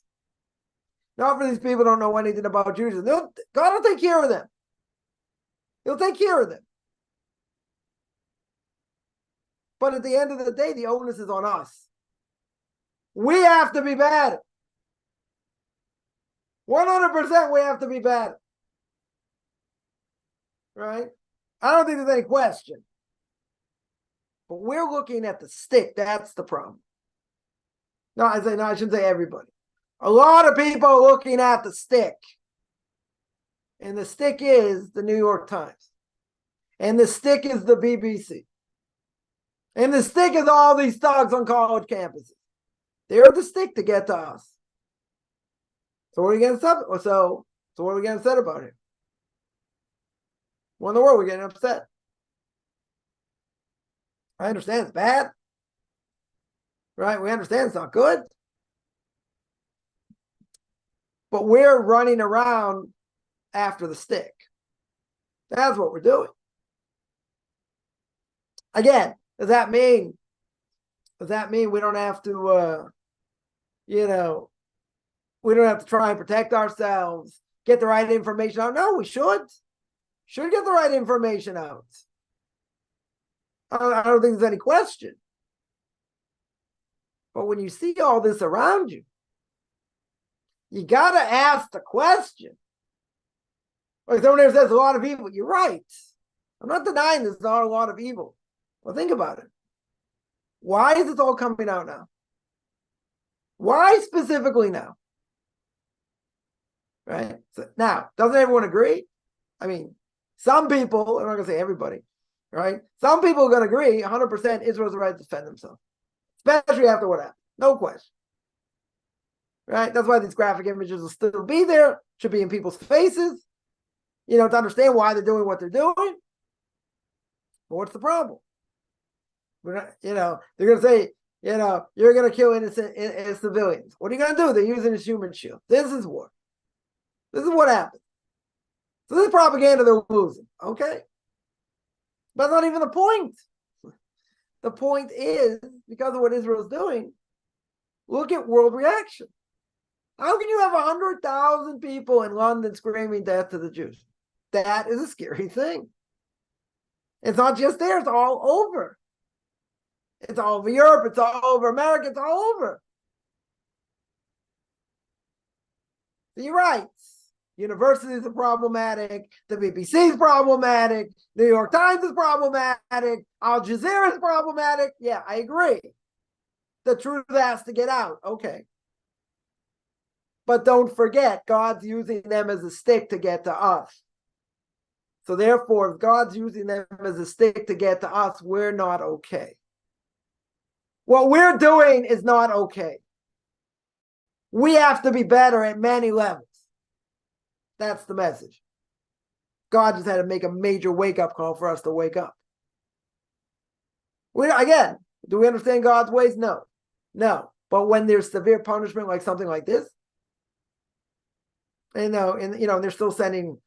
Not for these people who don't know anything about Judaism. God will take care of them. He'll take care of them. But at the end of the day, the onus is on us. We have to be better. 100% we have to be better. Right? I don't think there's any question. But we're looking at the stick. That's the problem. No, I shouldn't say everybody. A lot of people are looking at the stick. And the stick is the New York Times. And the stick is the BBC. And the stick is all these thugs on college campuses. They're the stick to get to us. So what are we going to say? So what are we going to say about it? What in the world are we getting upset? I understand it's bad. Right? We understand it's not good. But we're running around after the stick. That's what we're doing. Again, does that mean we don't have to, we don't have to try and protect ourselves, get the right information out? No, we should get the right information out. I don't think there's any question. But when you see all this around you, you got to ask the question. Like someone there says a lot of evil. You're right. I'm not denying there's not a lot of evil. Well, think about it. Why is this all coming out now? Why specifically now? Right? So now, doesn't everyone agree? I mean, some people, I'm not going to say everybody, right? Some people are going to agree 100% Israel's the right to defend themselves, especially after what happened. No question. Right? That's why these graphic images will still be there, should be in people's faces, to understand why they're doing what they're doing. But what's the problem? We're not, they're going to say, you're going to kill innocent civilians. What are you going to do? They're using a human shield. This is war. This is what happened. So this is propaganda they're losing. Okay? But that's not even the point. The point is, because of what Israel's doing, look at world reaction. How can you have 100,000 people in London screaming death to the Jews? That is a scary thing. It's not just there, it's all over. It's all over Europe, it's all over America, it's all over. So you're right. Universities are problematic, the BBC is problematic, New York Times is problematic, Al Jazeera is problematic. Yeah, I agree. The truth has to get out. Okay. But don't forget, God's using them as a stick to get to us. So therefore, if God's using them as a stick to get to us, we're not okay. What we're doing is not okay. We have to be better at many levels. That's the message. God just had to make a major wake-up call for us to wake up. Again, do we understand God's ways? No. No. But when there's severe punishment like something like this, they're still sending,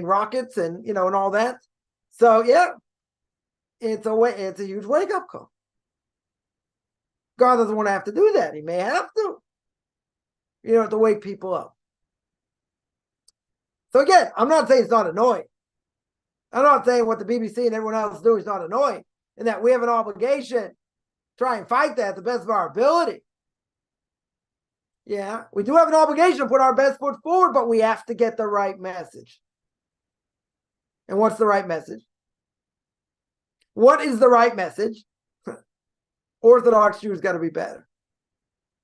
rockets and and all that. So yeah, it's a huge wake-up call. God doesn't want to have to do that. He may have to wake people up. So again, I'm not saying it's not annoying. I'm not saying what the BBC and everyone else is doing is not annoying, and that we have an obligation to try and fight that to the best of our ability. Yeah, we do have an obligation to put our best foot forward, but we have to get the right message. And what's the right message? What is the right message? Orthodox Jews got to be better.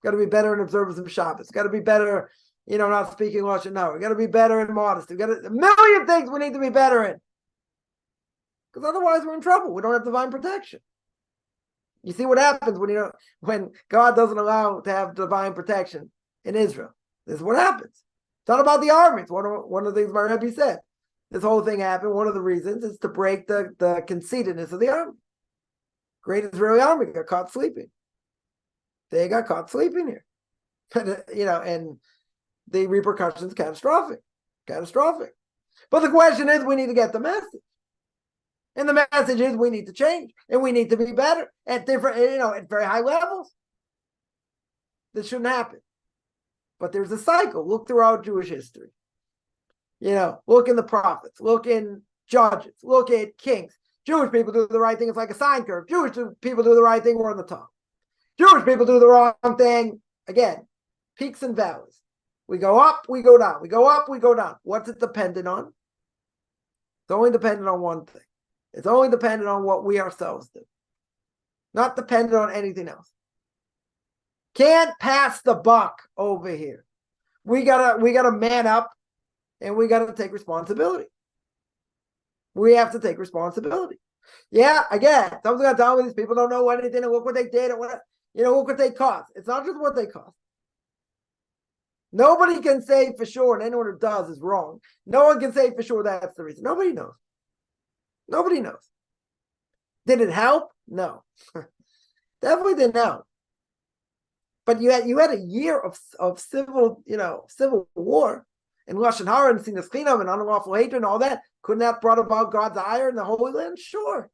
Got to be better in observance of Shabbos. Got to be better, not speaking Lashon Hara. Got to be better in modesty. Got a million things we need to be better in. Because otherwise we're in trouble. We don't have divine protection. You see what happens when God doesn't allow to have divine protection in Israel. This is what happens. It's not about the armies. One of the things my Rebbe said. This whole thing happened. One of the reasons is to break the conceitedness of the army. Great Israeli army got caught sleeping. They got caught sleeping here. And the repercussions catastrophic. Catastrophic. But the question is, we need to get the message. And the message is we need to change. And we need to be better at different, at very high levels. This shouldn't happen. But there's a cycle. Look throughout Jewish history. Look in the prophets. Look in judges. Look at kings. Jewish people do the right thing. It's like a sine curve. Jewish people do the right thing. We're on the top. Jewish people do the wrong thing. Again, peaks and valleys. We go up, we go down. We go up, we go down. What's it dependent on? It's only dependent on one thing. It's only dependent on what we ourselves do. Not dependent on anything else. Can't pass the buck over here. We gotta man up, and we gotta take responsibility. We have to take responsibility. Yeah, again, someone's gonna tell me these people don't know anything, and look what they did, and what look what they cost. It's not just what they cost. Nobody can say for sure, and anyone who does is wrong. No one can say for sure that's the reason. Nobody knows. Nobody knows. Did it help? No. Definitely didn't help. But you had a year of civil war, and Lashon Hara and Sinas Chinam and unlawful hatred and all that. Couldn't that brought about God's ire in the Holy Land? Sure.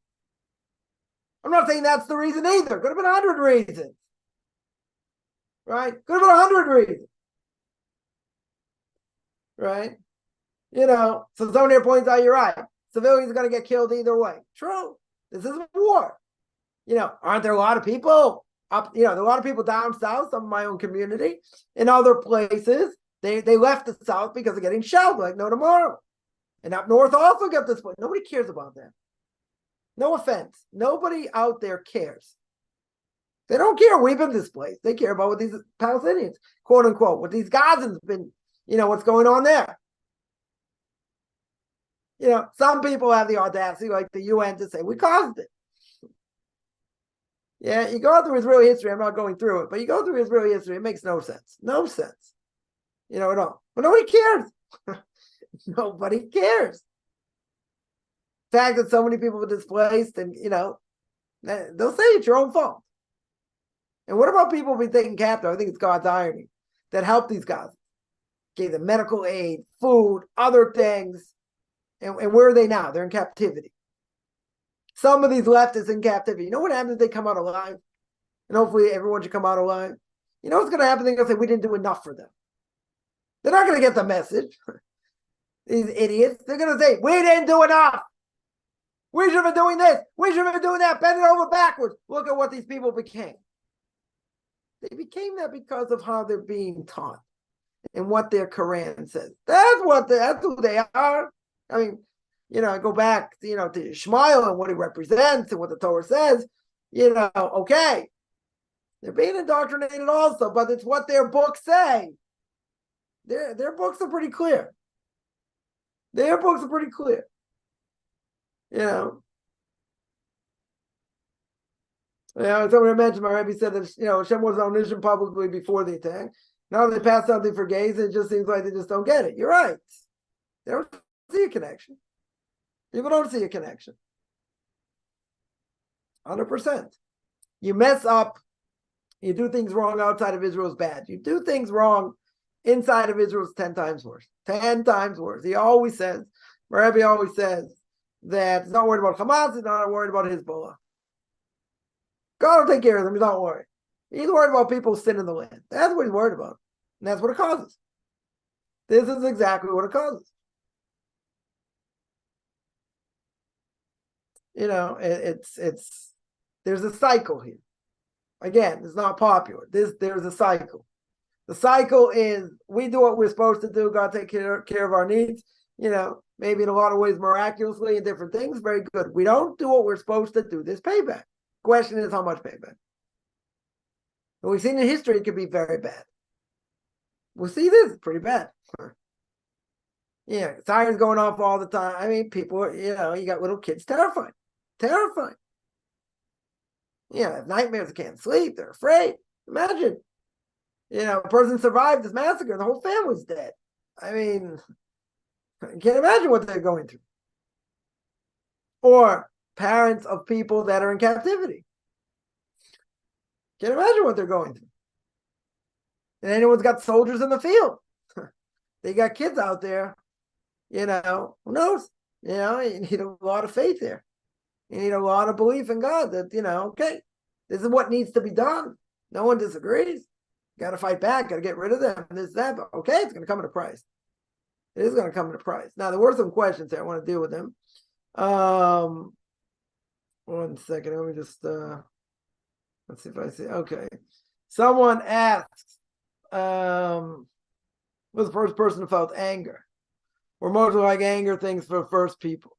I'm not saying that's the reason either. Could have been 100 reasons. Right? Could have been 100 reasons. Right? So someone here points out, you're right. Civilians are going to get killed either way. True. This is war. Aren't there a lot of people up, there are a lot of people down south, some of my own community, in other places, they left the south because they're getting shelled like no tomorrow. And up north also get this point. Nobody cares about that. No offense. Nobody out there cares. They don't care. We've been displaced. They care about what these Palestinians, quote unquote, what these Gazans been, what's going on there. Some people have the audacity, like the UN, to say we caused it. Yeah, you go through Israeli history. I'm not going through it, but you go through Israeli history. It makes no sense. No sense. At all. But nobody cares. Nobody cares. The fact that so many people were displaced, and they'll say it's your own fault. And what about people being taken captive? I think it's God's irony that helped these guys, gave them medical aid, food, other things, and where are they now? They're in captivity. Some of these leftists in captivity. You know what happens if they come out alive? And hopefully everyone should come out alive. You know what's going to happen? They're going to say we didn't do enough for them. They're not going to get the message. These idiots. They're going to say we didn't do enough. We should have been doing this. We should have been doing that. Bend it over backwards. Look at what these people became. They became that because of how they're being taught and what their Quran says. That's who they are. I mean, I go back, to Ishmael and what he represents and what the Torah says. Okay, they're being indoctrinated also, but it's what their books say. Their books are pretty clear. Their books are pretty clear. Somebody mentioned, my Rebbe said that Hashem was omniscient publicly before the attack. Now they pass something for gays, it just seems like they just don't get it. You're right. They don't see a connection. People don't see a connection. 100%. You mess up, you do things wrong outside of Israel is bad. You do things wrong inside of Israel is 10 times worse. 10 times worse. He always says, my Rebbe always says that he's not worried about Hamas, he's not worried about Hezbollah. God will take care of them, he's not worried. He's worried about people who sin in the land. That's what he's worried about. And that's what it causes. This is exactly what it causes. It's there's a cycle here. Again, it's not popular. There's a cycle. The cycle is we do what we're supposed to do. God take care of our needs. Maybe in a lot of ways miraculously and different things. Very good. We don't do what we're supposed to do. There's payback. Question is how much payback. And we've seen in history it could be very bad. We'll see this. It's pretty bad. Sirens going off all the time. I mean, people, you got little kids terrified. Terrified. Have nightmares, they can't sleep, they're afraid. Imagine, a person survived this massacre, the whole family's dead. I mean, I can't imagine what they're going through. Or parents of people that are in captivity. Can't imagine what they're going through. And anyone's got soldiers in the field. They got kids out there. Who knows? You need a lot of faith there. You need a lot of belief in God that, okay, this is what needs to be done. No one disagrees. Got to fight back, got to get rid of them, this, that. But okay, it's going to come at a price. It is going to come at a price. Now, there were some questions there. I want to deal with them. 1 second. Let me just, let's see if I see. Okay. Someone asks, was the first person who felt anger? We're mostly like anger things for first people.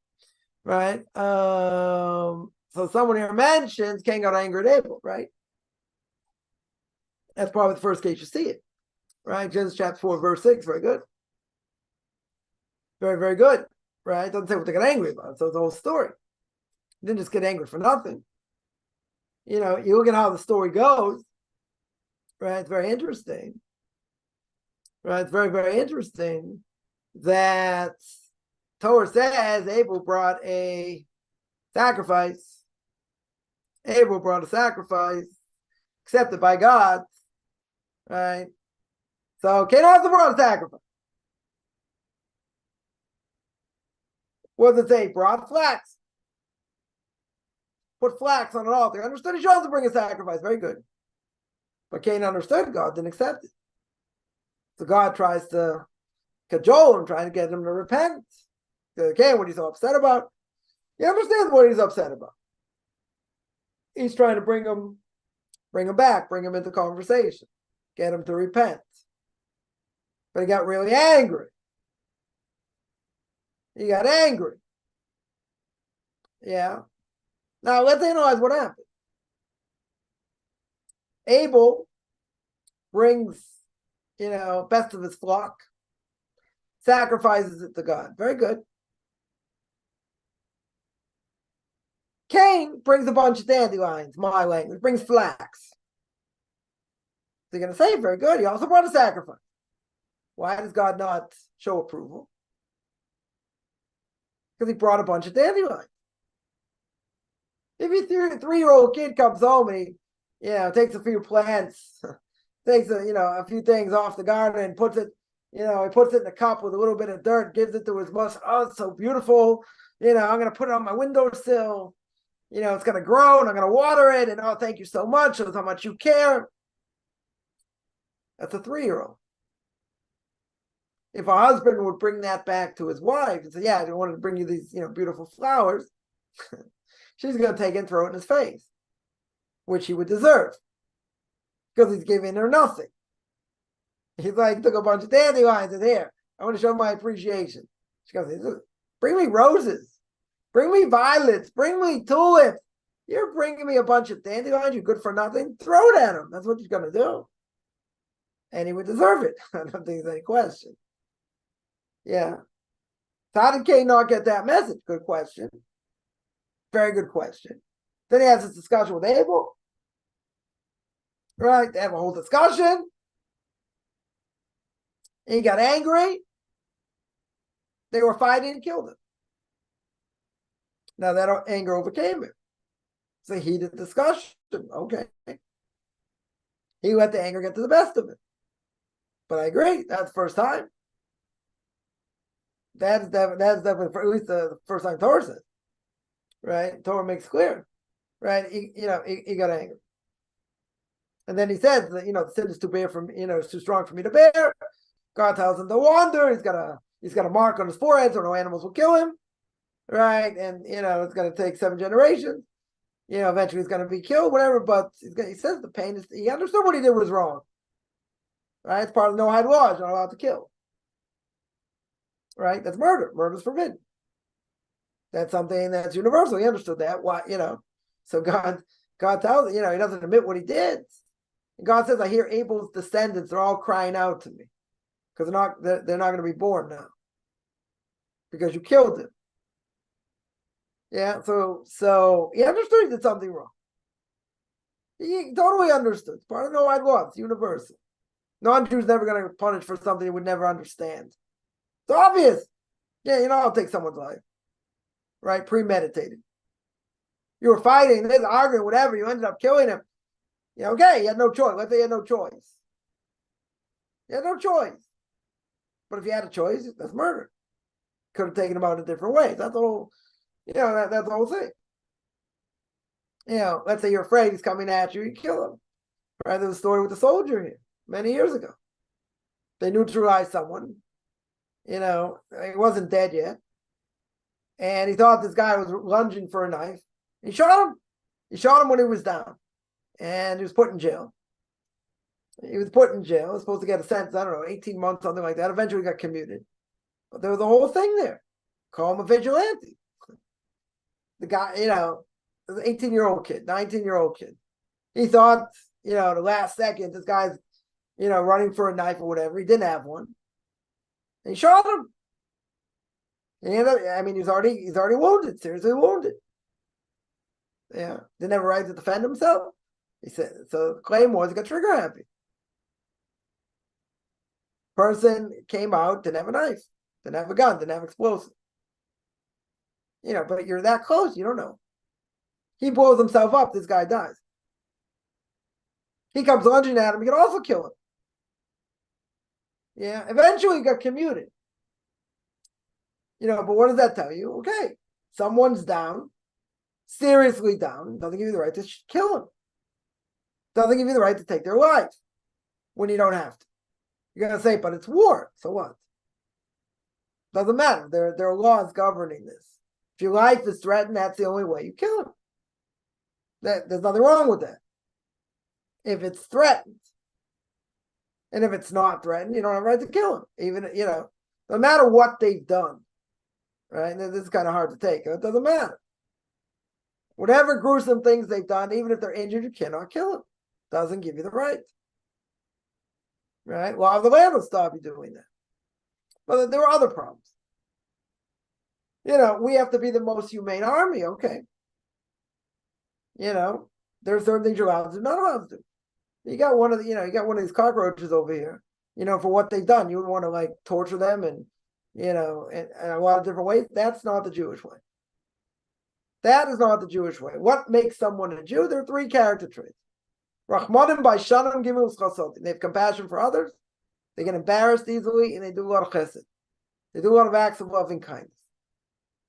Right? So someone here mentions Cain got angry at Abel, right? That's probably the first case you see it, right? Genesis chapter 4, verse 6. Very good. Very, very good, right? It doesn't say what they got angry about. So it's the whole story. They didn't just get angry for nothing. You look at how the story goes, right? It's very interesting, right? It's very, very interesting that Torah says Abel brought a sacrifice. Abel brought a sacrifice accepted by God, right? So Cain also brought a sacrifice. What does it say? Brought flax. Put flax on an altar. Understood he should also bring a sacrifice. Very good. But Cain understood God didn't accept it. So God tries to cajole him, trying to get him to repent. Cain, what he's so upset about? He understands what he's upset about. He's trying to bring him back, bring him into conversation, get him to repent. But he got really angry. He got angry. Yeah. Now let's analyze what happened. Abel brings, best of his flock, sacrifices it to God. Very good. Cain brings a bunch of dandelions, my language, brings flax. They're going to say, very good. He also brought a sacrifice. Why does God not show approval? Because he brought a bunch of dandelions. If your 3-year-old kid comes home and he, takes a few plants, takes a few things off the garden and puts it, he puts it in a cup with a little bit of dirt, gives it to his mother. Oh, it's so beautiful. I'm going to put it on my windowsill. It's going to grow and I'm going to water it. And oh, thank you so much. That's how much you care. That's a 3-year-old. If a husband would bring that back to his wife and say, yeah, I wanted to bring you these, beautiful flowers, she's going to take it and throw it in his face, which he would deserve because he's giving her nothing. He's like, took a bunch of dandelions in here. I want to show my appreciation. She goes, bring me roses. Bring me violets. Bring me tulips. You're bringing me a bunch of dandelions. You're good for nothing. Throw it at him. That's what you're going to do. And he would deserve it. I don't think there's any question. Yeah. So how did Cain not get that message? Good question. Very good question. Then he has this discussion with Abel. Right? They have a whole discussion. And he got angry. They were fighting and killed him. Now that anger overcame him. It's a heated discussion. Okay. He let the anger get to the best of him. But I agree. That's the first time. That's definitely at least the first time Torah says. Right? Torah makes clear. Right? He got angry. And then he says that, the sin is too big it's too strong for me to bear. God tells him to wander. He's got a mark on his forehead so no animals will kill him. Right? And, it's going to take 7 generations. Eventually he's going to be killed, whatever. But he says the pain is, he understood what he did was wrong. Right? It's part of the no-hide law. You're not allowed to kill. Right? That's murder. Murder is forbidden. That's something that's universal. He understood that. Why, So God tells he doesn't admit what he did. And God says, I hear Abel's descendants, they're all crying out to me. Because they're not going to be born now. Because you killed him. Yeah, so he understood he did something wrong. He totally understood. It's part of the no-hide law. It's universal. Non-Jew's never going to punish for something he would never understand. It's obvious. Yeah, I'll take someone's life. Right? Premeditated. You were fighting, they're arguing, whatever. You ended up killing him. Okay, you had no choice. Let's say you had no choice. You had no choice. But if you had a choice, that's murder. Could have taken him out in different ways. That's the whole, that's the whole thing. Let's say you're afraid he's coming at you, you kill him. Right? There's a story with the soldier here many years ago. They neutralized someone. He wasn't dead yet. And he thought this guy was lunging for a knife. He shot him. He shot him when he was down. And he was put in jail. He was put in jail. He was supposed to get a sentence, 18 months, something like that. Eventually got commuted. But there was a whole thing there. Call him a vigilante. The guy, was an 18-year-old kid, 19-year-old kid. He thought, the last second, this guy's, running for a knife or whatever. He didn't have one. And he shot him. And he's already wounded, seriously wounded. Yeah, didn't have a right to defend himself. He said, so the claim was he got trigger happy. Person came out, didn't have a knife, didn't have a gun, didn't have explosive. But you're that close, you don't know. He blows himself up, this guy dies. He comes lunging at him, he can also kill him. Yeah, eventually he got commuted. But what does that tell you? Okay, someone's down, seriously down, doesn't give you the right to kill him. Doesn't give you the right to take their life when you don't have to. You're going to say, but it's war, so what? Doesn't matter. There are laws governing this. If your life is threatened, that's the only way you kill him. There's nothing wrong with that. If it's threatened, and if it's not threatened, you don't have a right to kill him. Even, no matter what they've done, right? And this is kind of hard to take. It doesn't matter. Whatever gruesome things they've done, even if they're injured, you cannot kill them. Doesn't give you the right. Right? Law of the land will stop you doing that. But there are other problems. We have to be the most humane army. Okay. There are certain things you're allowed to do, not allowed to do. You got one of these cockroaches over here, for what they've done. You would want to torture them and in a lot of different ways. That's not the Jewish way. That is not the Jewish way. What makes someone a Jew? There are 3 character traits. Rachmanim b'shanam gimel chasod. They have compassion for others. They get embarrassed easily, and they do a lot of chesed. They do a lot of acts of loving kindness.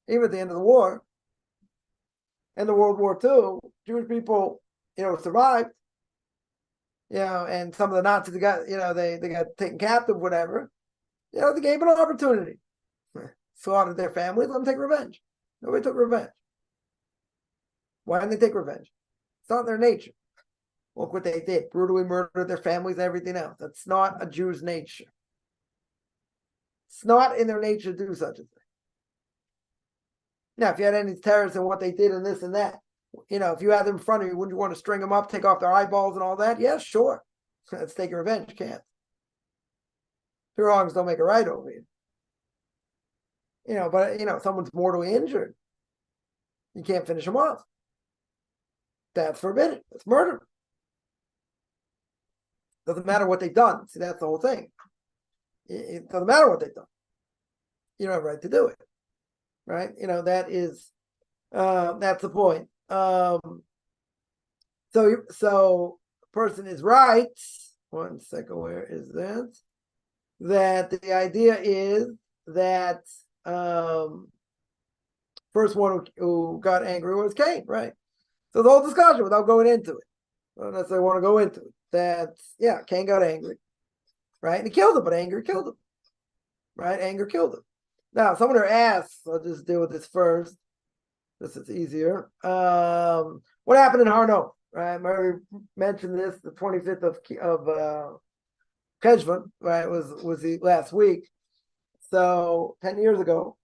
Even at the end of the war, end of World War II, Jewish people, survived. And some of the Nazis got, they got taken captive, whatever. They gave an opportunity. Slaughtered their families, let them take revenge. Nobody took revenge. Why didn't they take revenge? It's not in their nature. Look what they did. Brutally murdered their families and everything else. That's not a Jew's nature. It's not in their nature to do such a thing. Now, if you had any terrorists and what they did and this and that, if you had them in front of you, wouldn't you want to string them up, take off their eyeballs and all that? Yeah, sure. Let's take revenge. You can't. 2 wrongs don't make a right over you. But someone's mortally injured. You can't finish them off. That's forbidden. It's murder. Doesn't matter what they've done. See, that's the whole thing. It doesn't matter what they've done. You don't have a right to do it. Right? That's the point. So person is right. 1 second, where is that? That the idea is that first one who got angry was Cain, right? So the whole discussion, without going into it, I don't necessarily want to go into it, that, Cain got angry, right? And he killed him, but anger killed him, right? Anger killed him. Now, someone here asks, I'll just deal with this first. This is easier. What happened in Harno? Right? I already mentioned this, the 25th of Cheshvan, right? Was the last week. So 10 years ago,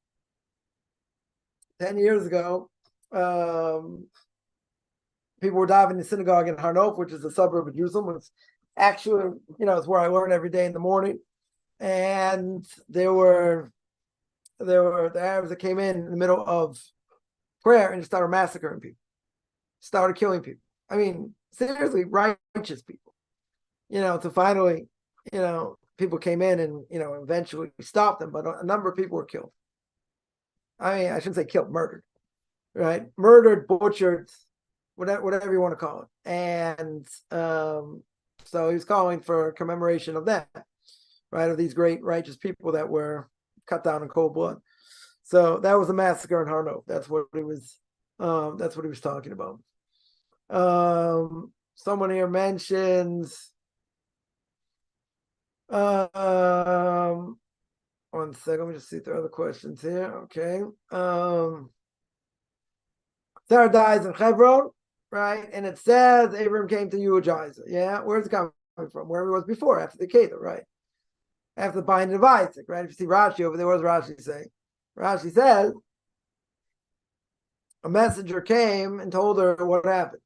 people were diving in the synagogue in Harnof, which is a suburb of Jerusalem. It's actually, it's where I learn every day in the morning. And there were the Arabs that came in the middle of prayer and just started massacring people, started killing people. I mean, seriously, righteous people. So finally, people came in and, eventually stopped them, but a number of people were killed. I mean, I shouldn't say killed, murdered, right? Murdered, butchered, whatever you want to call it. And so he was calling for commemoration of that, right? Of these great righteous people that were cut down in cold blood. So that was a massacre in Harno. That's what he was talking about. Someone here mentions 1 second, let me just see if there are other questions here. Okay. Sarah dies in Hebron, right? And it says Abraham came to eulogize her. Yeah, where's it coming from? Where he was before, after the Kedah, right? After the binding of Isaac, right? If you see Rashi over there, what does Rashi say? Rashi says a messenger came and told her what happened.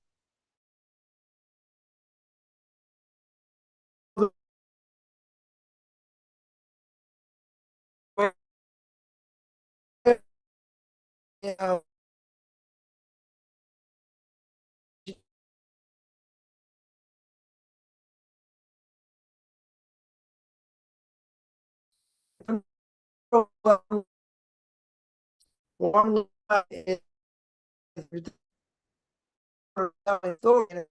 know, one is story.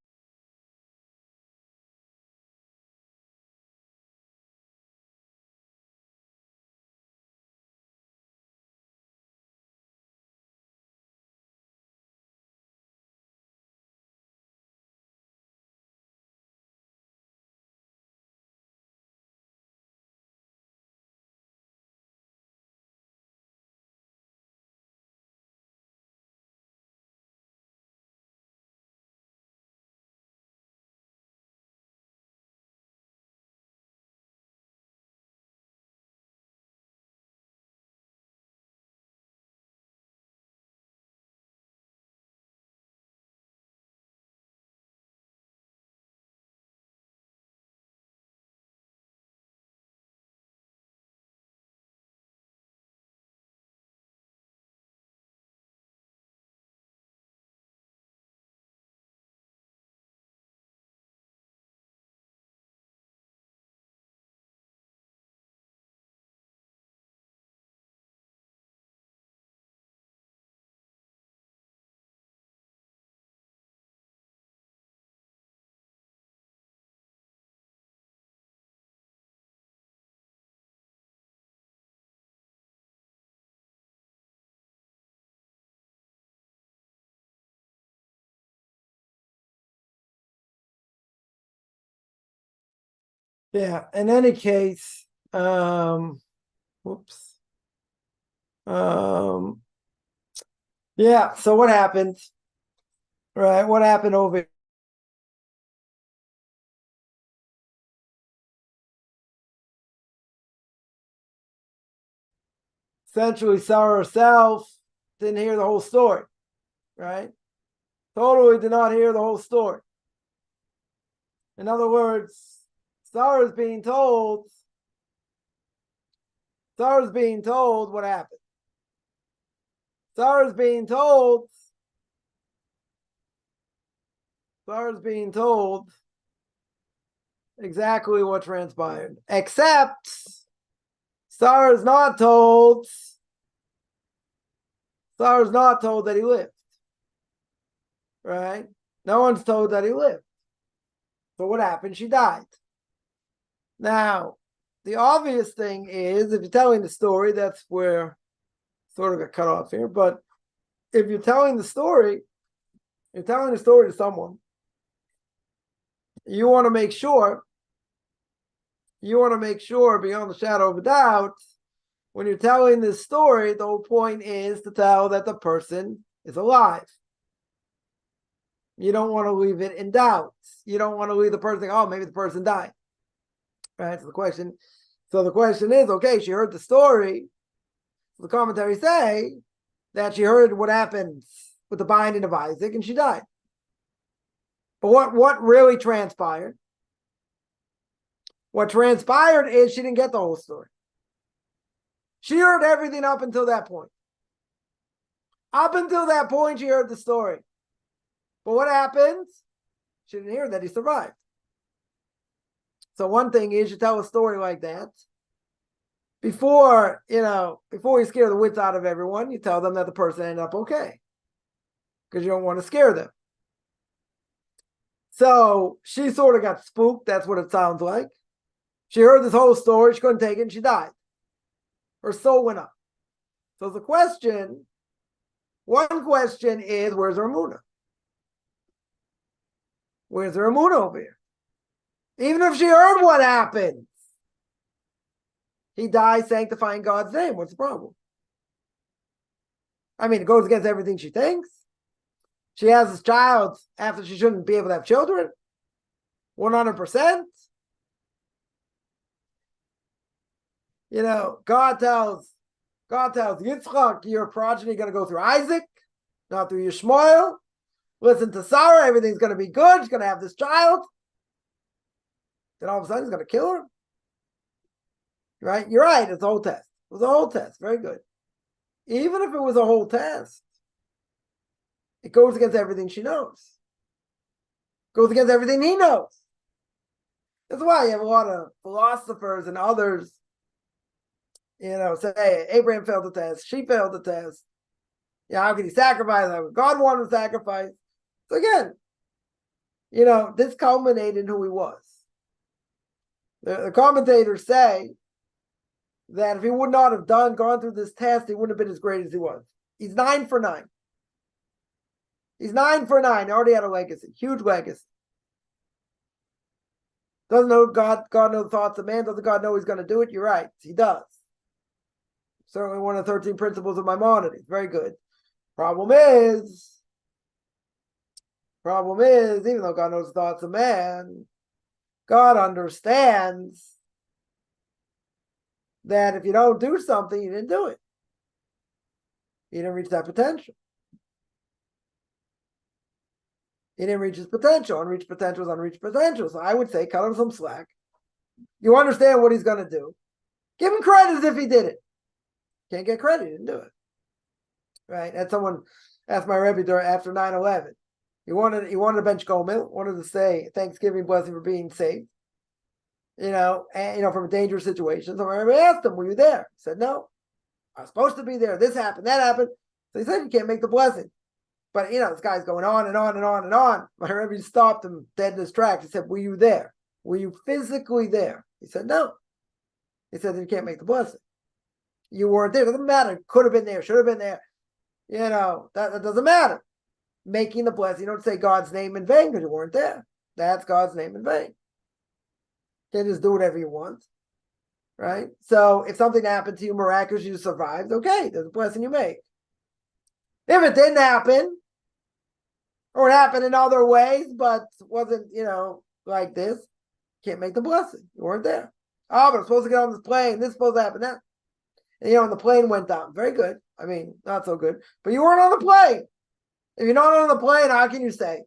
Yeah, in any case, whoops. Yeah, so what happened? Right, what happened over here? Essentially, Sarah herself didn't hear the whole story, right? Totally did not hear the whole story. In other words, Sarah's being told what happened. Sarah's being told exactly what transpired. Except Sarah's not told that he lived. Right? No one's told that he lived. So what happened? She died. Now, the obvious thing is, if you're telling the story, that's where sort of got cut off here. But if you're telling the story to someone, you want to make sure beyond the shadow of a doubt, when you're telling this story, the whole point is to tell that the person is alive. You don't want to leave it in doubt. You don't want to leave the person thinking, oh, maybe the person died. Right? So the question is, okay, she heard the story. The commentaries say that she heard what happened with the binding of Isaac and she died. But what really transpired? What transpired is she didn't get the whole story. She heard everything up until that point. Up until that point, she heard the story. But what happens? She didn't hear that he survived. So one thing is you tell a story like that. Before you scare the wits out of everyone, you tell them that the person ended up okay. Because you don't want to scare them. So she sort of got spooked. That's what it sounds like. She heard this whole story. She couldn't take it and she died. Her soul went up. So one question is, where's her emunah? Where's her emunah over here? Even if she heard what happened, he dies sanctifying God's name. What's the problem? I mean, it goes against everything she thinks. She has this child after she shouldn't be able to have children. 100%. God tells Yitzchak, your progeny going to go through Isaac, not through Yishmael. Listen to Sarah, everything's going to be good. She's going to have this child. Then all of a sudden, he's going to kill her. Right? You're right. It's a whole test. It was a whole test. Very good. Even if it was a whole test, It goes against everything she knows. It goes against everything he knows. That's why you have a lot of philosophers and others, say Abraham failed the test, she failed the test. How could he sacrifice? God wanted to sacrifice. So again, this culminated in who he was. The commentators say that if he would not have gone through this test, he wouldn't have been as great as he was. He's 9 for 9. He's 9 for 9. He already had a legacy, huge legacy. Doesn't know God knows the thoughts of man. Doesn't God know he's going to do it? You're right. He does. Certainly one of the 13 principles of Maimonides. Very good. Problem is, even though God knows the thoughts of man, God understands that if you don't do something, you didn't do it. You didn't reach that potential. He didn't reach his potential. Unreached potential is unreached potential. So I would say cut him some slack. You understand what he's going to do. Give him credit as if he did it. Can't get credit. He didn't do it. Right? And someone asked my Rebbe after 9/11. He wanted a bench gomel, wanted to say Thanksgiving blessing for being saved. From a dangerous situation. So my Rebbe asked him, were you there? He said, no. I was supposed to be there. This happened, that happened. So he said, you can't make the blessing. But, this guy's going on and on and on and on. My Rebbe stopped him dead in his tracks. He said, were you there? Were you physically there? He said, no. He said, then you can't make the blessing. You weren't there. It doesn't matter. Could have been there. Should have been there. That doesn't matter. Making the blessing. You don't say God's name in vain because you weren't there. That's God's name in vain. You can't just do whatever you want. Right? So if something happened to you miraculously, you survived, okay, there's a blessing you make. If it didn't happen, or it happened in other ways, but wasn't, like this, can't make the blessing. You weren't there. Oh, but I'm supposed to get on this plane. This is supposed to happen. That. And, the plane went down. Very good. I mean, not so good. But you weren't on the plane. If you're not on the plane, how can you say?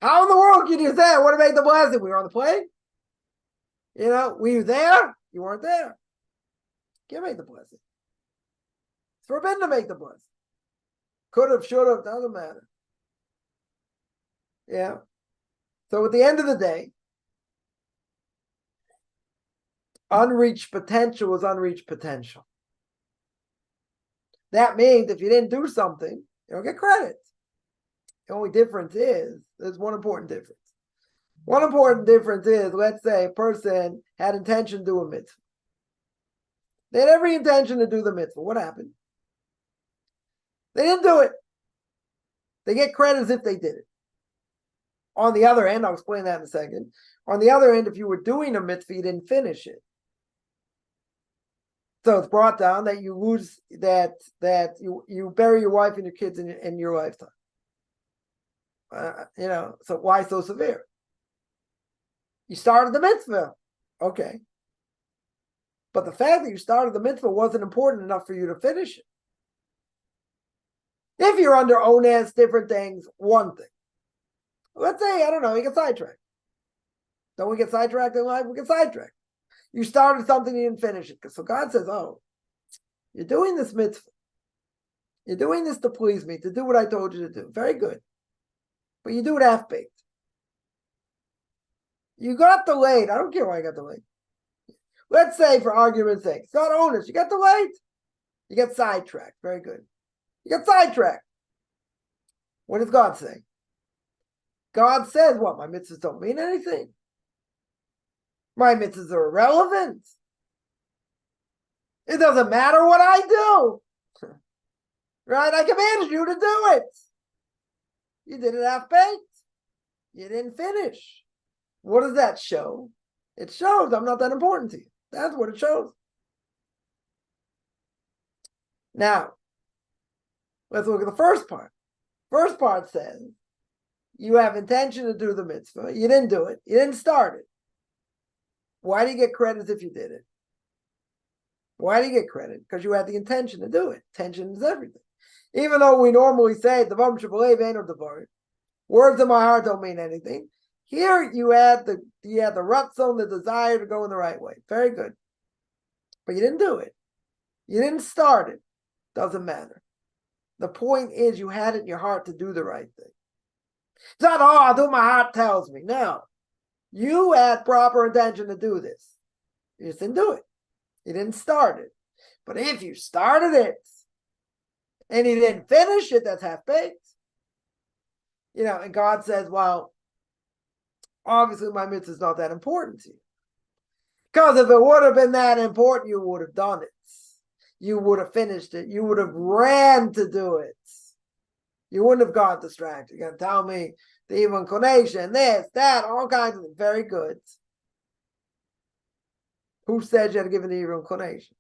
How in the world can you say, I want to make the blessing? We were on the plane. Were you there? You weren't there. Can't make the blessing. It's forbidden to make the blessing. Could have, should have, doesn't matter. Yeah. So at the end of the day, unreached potential is unreached potential. That means if you didn't do something, you don't get credit. The only difference is, there's one important difference. One important difference is, let's say a person had intention to do a mitzvah. They had every intention to do the mitzvah. What happened? They didn't do it. They get credit as if they did it. On the other end, I'll explain that in a second. On the other end, if you were doing a mitzvah, you didn't finish it. So it's brought down that you lose, that you bury your wife and your kids in your lifetime. So why so severe? You started the mitzvah. Okay. But the fact that you started the mitzvah wasn't important enough for you to finish it. If you're under onus, different things, one thing. Let's say, I don't know, you get sidetracked. Don't we get sidetracked in life? We get sidetracked. You started something, you didn't finish it. So God says, oh, you're doing this mitzvah. You're doing this to please me, to do what I told you to do. Very good. But you do it half-baked. You got delayed. I don't care why you got delayed. Let's say, for argument's sake, it's not onus. You got delayed. You get sidetracked. Very good. You get sidetracked. What does God say? God says, what? My mitzvahs don't mean anything. My mitzvahs are irrelevant. It doesn't matter what I do. Right? I commanded you to do it. You did it half-baked. You didn't finish. What does that show? It shows I'm not that important to you. That's what it shows. Now, let's look at the first part. First part says, you have intention to do the mitzvah. You didn't do it. You didn't start it. Why do you get credit if you did it? Why do you get credit? Because you had the intention to do it. Intention is everything. Even though we normally say, words in my heart don't mean anything. Here you had the ratzon, the desire to go in the right way. Very good. But you didn't do it. You didn't start it. Doesn't matter. The point is you had it in your heart to do the right thing. It's not, oh, I'll do what my heart tells me. No. You had proper intention to do this. You just didn't do it. You didn't start it. But if you started it and you didn't finish it, that's half-baked. And God says, well, obviously my mitzvah is not that important to you. Because if it would have been that important, you would have done it. You would have finished it. You would have ran to do it. You wouldn't have got distracted. You're going to tell me the evil inclination, this, that, all kinds of things. Very good. Who said you had to give an evil inclination?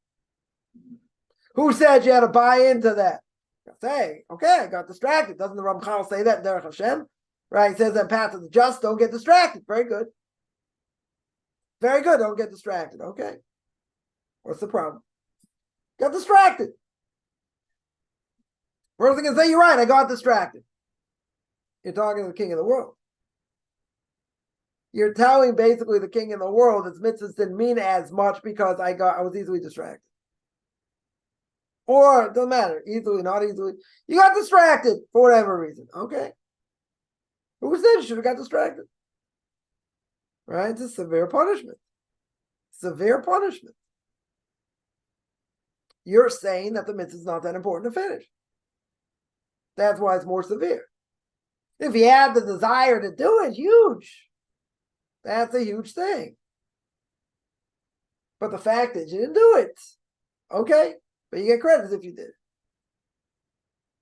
Who said you had to buy into that? Say, okay, I got distracted. Doesn't the Ramchal say that in Derech Hashem? Right? He says that path of the just, don't get distracted. Very good. Very good. Don't get distracted. Okay. What's the problem? Got distracted. First thing I say, you're right, I got distracted. You're talking to the king of the world. You're telling basically the king of the world his mitzvahs didn't mean as much because I was easily distracted. Or it doesn't matter, easily, not easily. You got distracted for whatever reason. Okay. Who said you should have got distracted? Right? It's a severe punishment. Severe punishment. You're saying that the mitzvah is not that important to finish. That's why it's more severe. If you had the desire to do it, huge. That's a huge thing. But the fact that you didn't do it, okay, but you get credit if you did.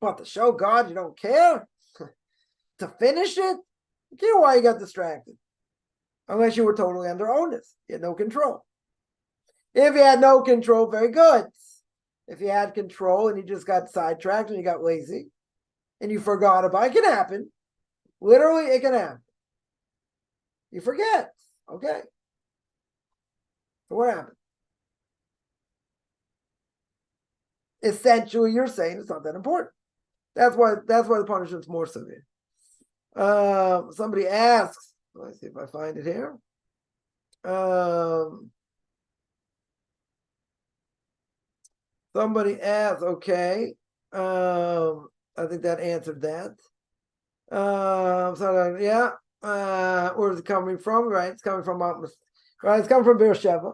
But to show God you don't care, to finish it, you care why you got distracted. Unless you were totally under onus. You had no control. If you had no control, very good. If you had control and you just got sidetracked and you got lazy and you forgot about it, it can happen. Literally, it can happen. You forget. Okay. So what happened? Essentially, you're saying it's not that important. That's why the punishment's more severe. Somebody asks, let's see if I find it here. Somebody asks, okay. I think that answered that. Where is it coming from? Right, it's coming from right, it's coming from Beersheba.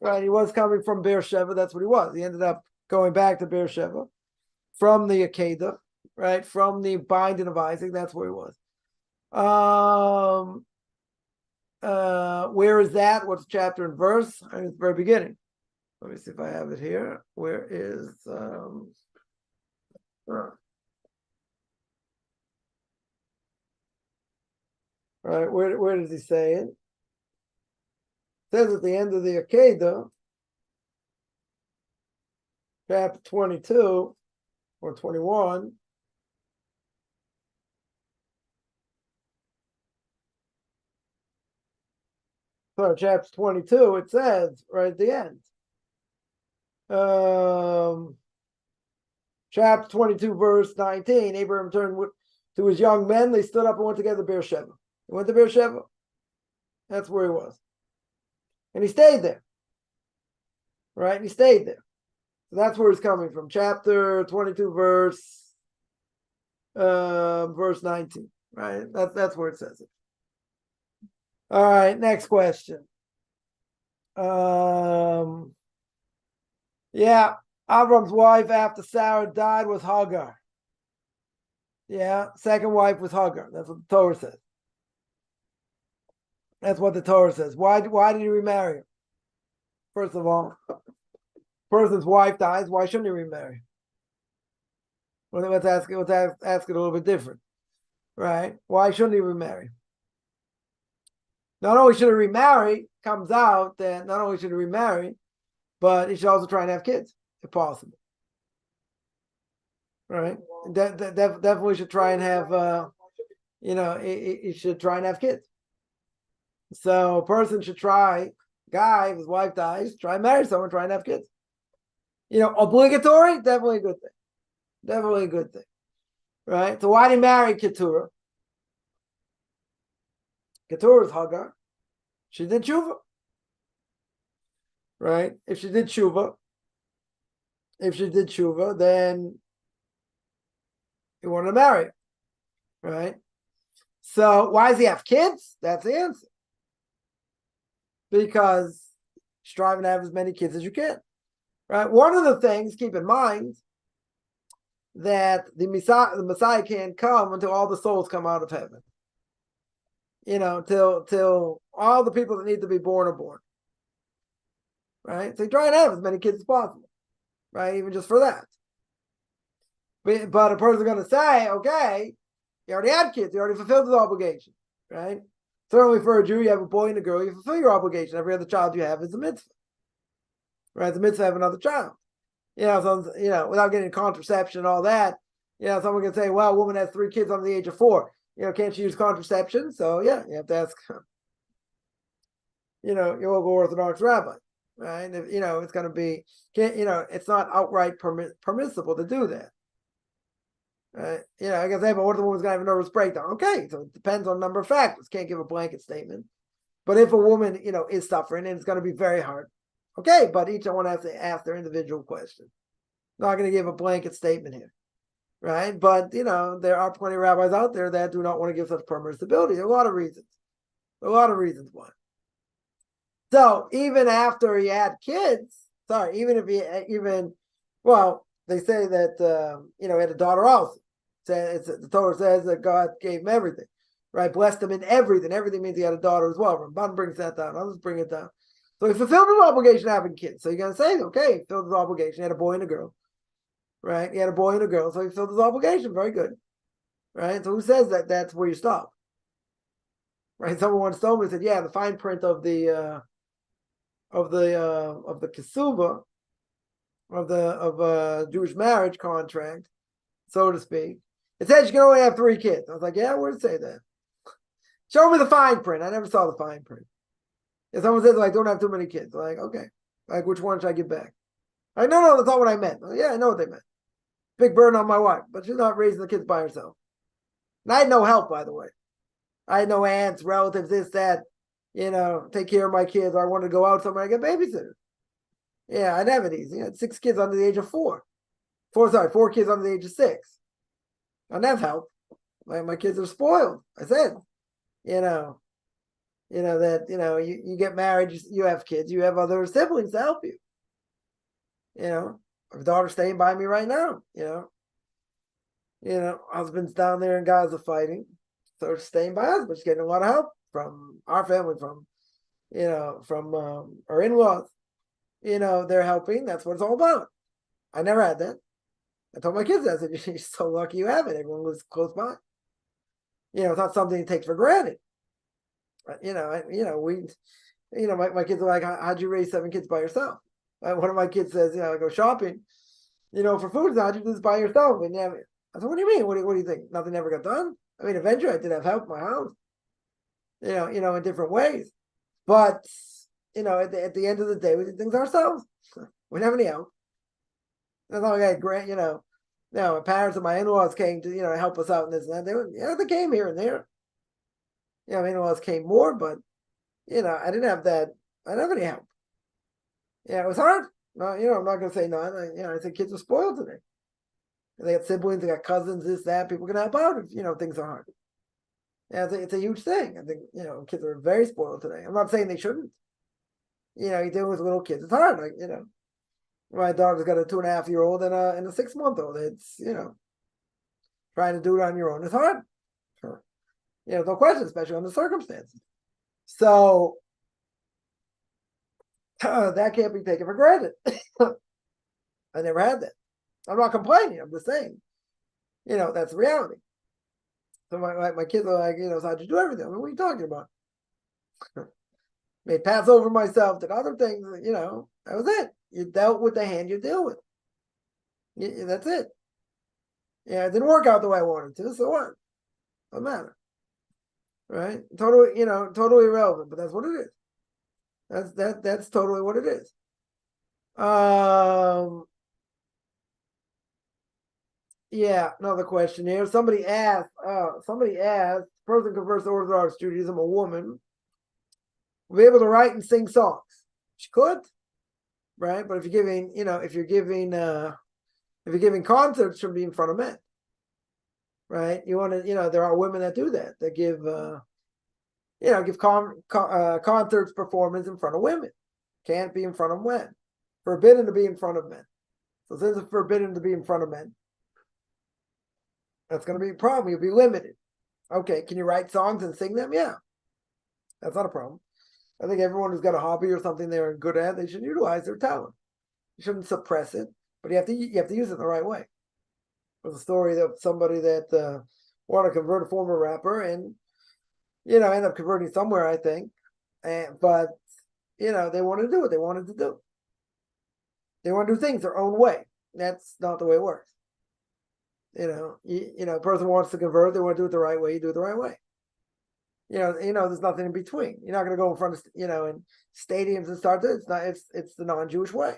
Right, he was coming from Beersheba. That's what he was. He ended up going back to Beersheba from the Akedah, right? From the binding of Isaac. That's where he was. Where is that? What's chapter and verse? I mean, it's the very beginning. Let me see if I have it here. Where is right, where does he say it? It says at the end of the Akedah, chapter 22 or 21. So chapter 22, it says right at the end. Chapter 22, verse 19, Abraham returned to his young men. They stood up and went together to Beersheba. He went to Beersheba. That's where he was. And he stayed there. Right? And he stayed there. So that's where it's coming from. Chapter 22, verse 19. Right? That's where it says it. All right, next question. Yeah, Avram's wife after Sarah died was Hagar. Yeah, second wife was Hagar. That's what the Torah says. That's what the Torah says. Why did he remarry her? First of all, person's wife dies. Why shouldn't he remarry? Well, let's ask it a little bit different, right? Why shouldn't he remarry? Not only should he remarry, comes out that not only should he remarry, but he should also try and have kids, if possible. Right? Definitely should try and have, he should try and have kids. So a person should try, guy, if his wife dies, try and marry someone, try and have kids. Obligatory, definitely a good thing. Definitely a good thing. Right? So why did he marry Keturah? Keturah is Hagar. She did tshuva. Right? If she did tshuva, then He wanted to marry her, right? So why does he have kids? That's the answer. Because striving to have as many kids as you can, right? One of the things, keep in mind, that the Messiah can't come until all the souls come out of heaven. Till all the people that need to be born are born, right? So you try and have as many kids as possible, right? Even just for that. But a person's going to say, okay, you already had kids, you already fulfilled his obligation, right? Certainly for a Jew, you have a boy and a girl, you fulfill your obligation. Every other child you have is a mitzvah, right? It's a mitzvah to have another child. Without getting contraception and all that, someone can say, well, a woman has 3 kids under the age of 4. Can't she use contraception? So, yeah, you have to ask, your local Orthodox rabbi, right? If, it's going to be, it's not outright permissible to do that. Right? I can say, but what if the woman's going to have a nervous breakdown? Okay, so it depends on a number of factors. Can't give a blanket statement. But if a woman, is suffering, and it's going to be very hard, okay, but each one has to ask their individual question. Not going to give a blanket statement here, right? But, there are plenty of rabbis out there that do not want to give such permissibility. There are a lot of reasons. Why. So even after he had kids, they say that, he had a daughter also. The Torah says that God gave him everything, right? Blessed him in everything. Everything means he had a daughter as well. Ramban brings that down. Others bring it down. So he fulfilled his obligation of having kids. So you're going to say, okay, he fulfilled his obligation. He had a boy and a girl, right? He had a boy and a girl. So he fulfilled his obligation. Very good, right? So who says that that's where you stop? Right? Someone once told me, said, yeah, the fine print of the kesuba, of a Jewish marriage contract, so to speak, it says you can only have 3 kids. I was like, yeah, where did it say that? Show me the fine print. I never saw the fine print. If someone says, like, don't have too many kids, I'm like, okay, like, which one should I give back? Like, no, that's not what I meant. Like, yeah, I know what they meant. Big burden on my wife, but she's not raising the kids by herself. And I had no help, by the way. I had no aunts, relatives, this, that, take care of my kids, or I wanted to go out somewhere, I get babysitters. Yeah, I'd have it easy. I had 6 kids under the age of 4. 4 kids under the age of 6. I didn't have help. My kids are spoiled. I said, that, you get married, you have kids, you have other siblings to help you. My daughter's staying by me right now, husband's down there in Gaza fighting. So she's staying by us, but she's getting a lot of help from our family, from our in-laws. They're helping. That's what it's all about. I never had that. I told my kids that. I said, you're so lucky you have it. Everyone was close by. It's not something you take for granted. My kids are like, how'd you raise 7 kids by yourself? One of my kids says, I go shopping, for food. How'd you do this by yourself? And I said, what do you mean? What do you think? Nothing ever got done? I mean, eventually I did have help in my house, in different ways. But, at the end of the day, we did things ourselves. We didn't have any help. It's not like I had my parents and my in-laws came to, help us out in this and that. They came here and there. My in-laws came more, but, I didn't have that. I didn't have any help. It was hard. No, I'm not going to say no. I said kids are spoiled today. They got siblings, they got cousins, this, that. People can help out if, things are hard. It's a huge thing. I think, kids are very spoiled today. I'm not saying they shouldn't. You're dealing with little kids. It's hard. Like, my daughter's got a 2.5-year-old and a 6-month-old. It's, trying to do it on your own is hard. Sure. No question, especially under circumstances. So that can't be taken for granted. I never had that. I'm not complaining. I'm just saying, that's the reality. So my kids are like, so how'd you do everything? I mean, what are you talking about? Made pass over myself, did other things, that was it. You dealt with the hand you deal with. That's it. It didn't work out the way I wanted to, so what? Doesn't matter. Right? Totally, totally irrelevant, but that's what it is. That's totally what it is. Another question here. Somebody asked, person converts to Orthodox Judaism, a woman, will be able to write and sing songs. She could, right? But if you're giving concerts, should be in front of men. right? You want to, there are women that do that. That give, give concerts, performance in front of women. Can't be in front of men. Forbidden to be in front of men. So since it's forbidden to be in front of men, that's going to be a problem. You'll be limited. Okay, can you write songs and sing them? Yeah, that's not a problem. I think everyone who's got a hobby or something they're good at, they should utilize their talent. You shouldn't suppress it, but you have to use it in the right way. There's a story of somebody that wanted to convert a former rapper and, end up converting somewhere, I think. But they wanted to do what they wanted to do. They want to do things their own way. That's not the way it works. A person wants to convert, they want to do it the right way, you do it the right way. There's nothing in between. You're not going to go in front of, in stadiums and start this. It's the non-Jewish way.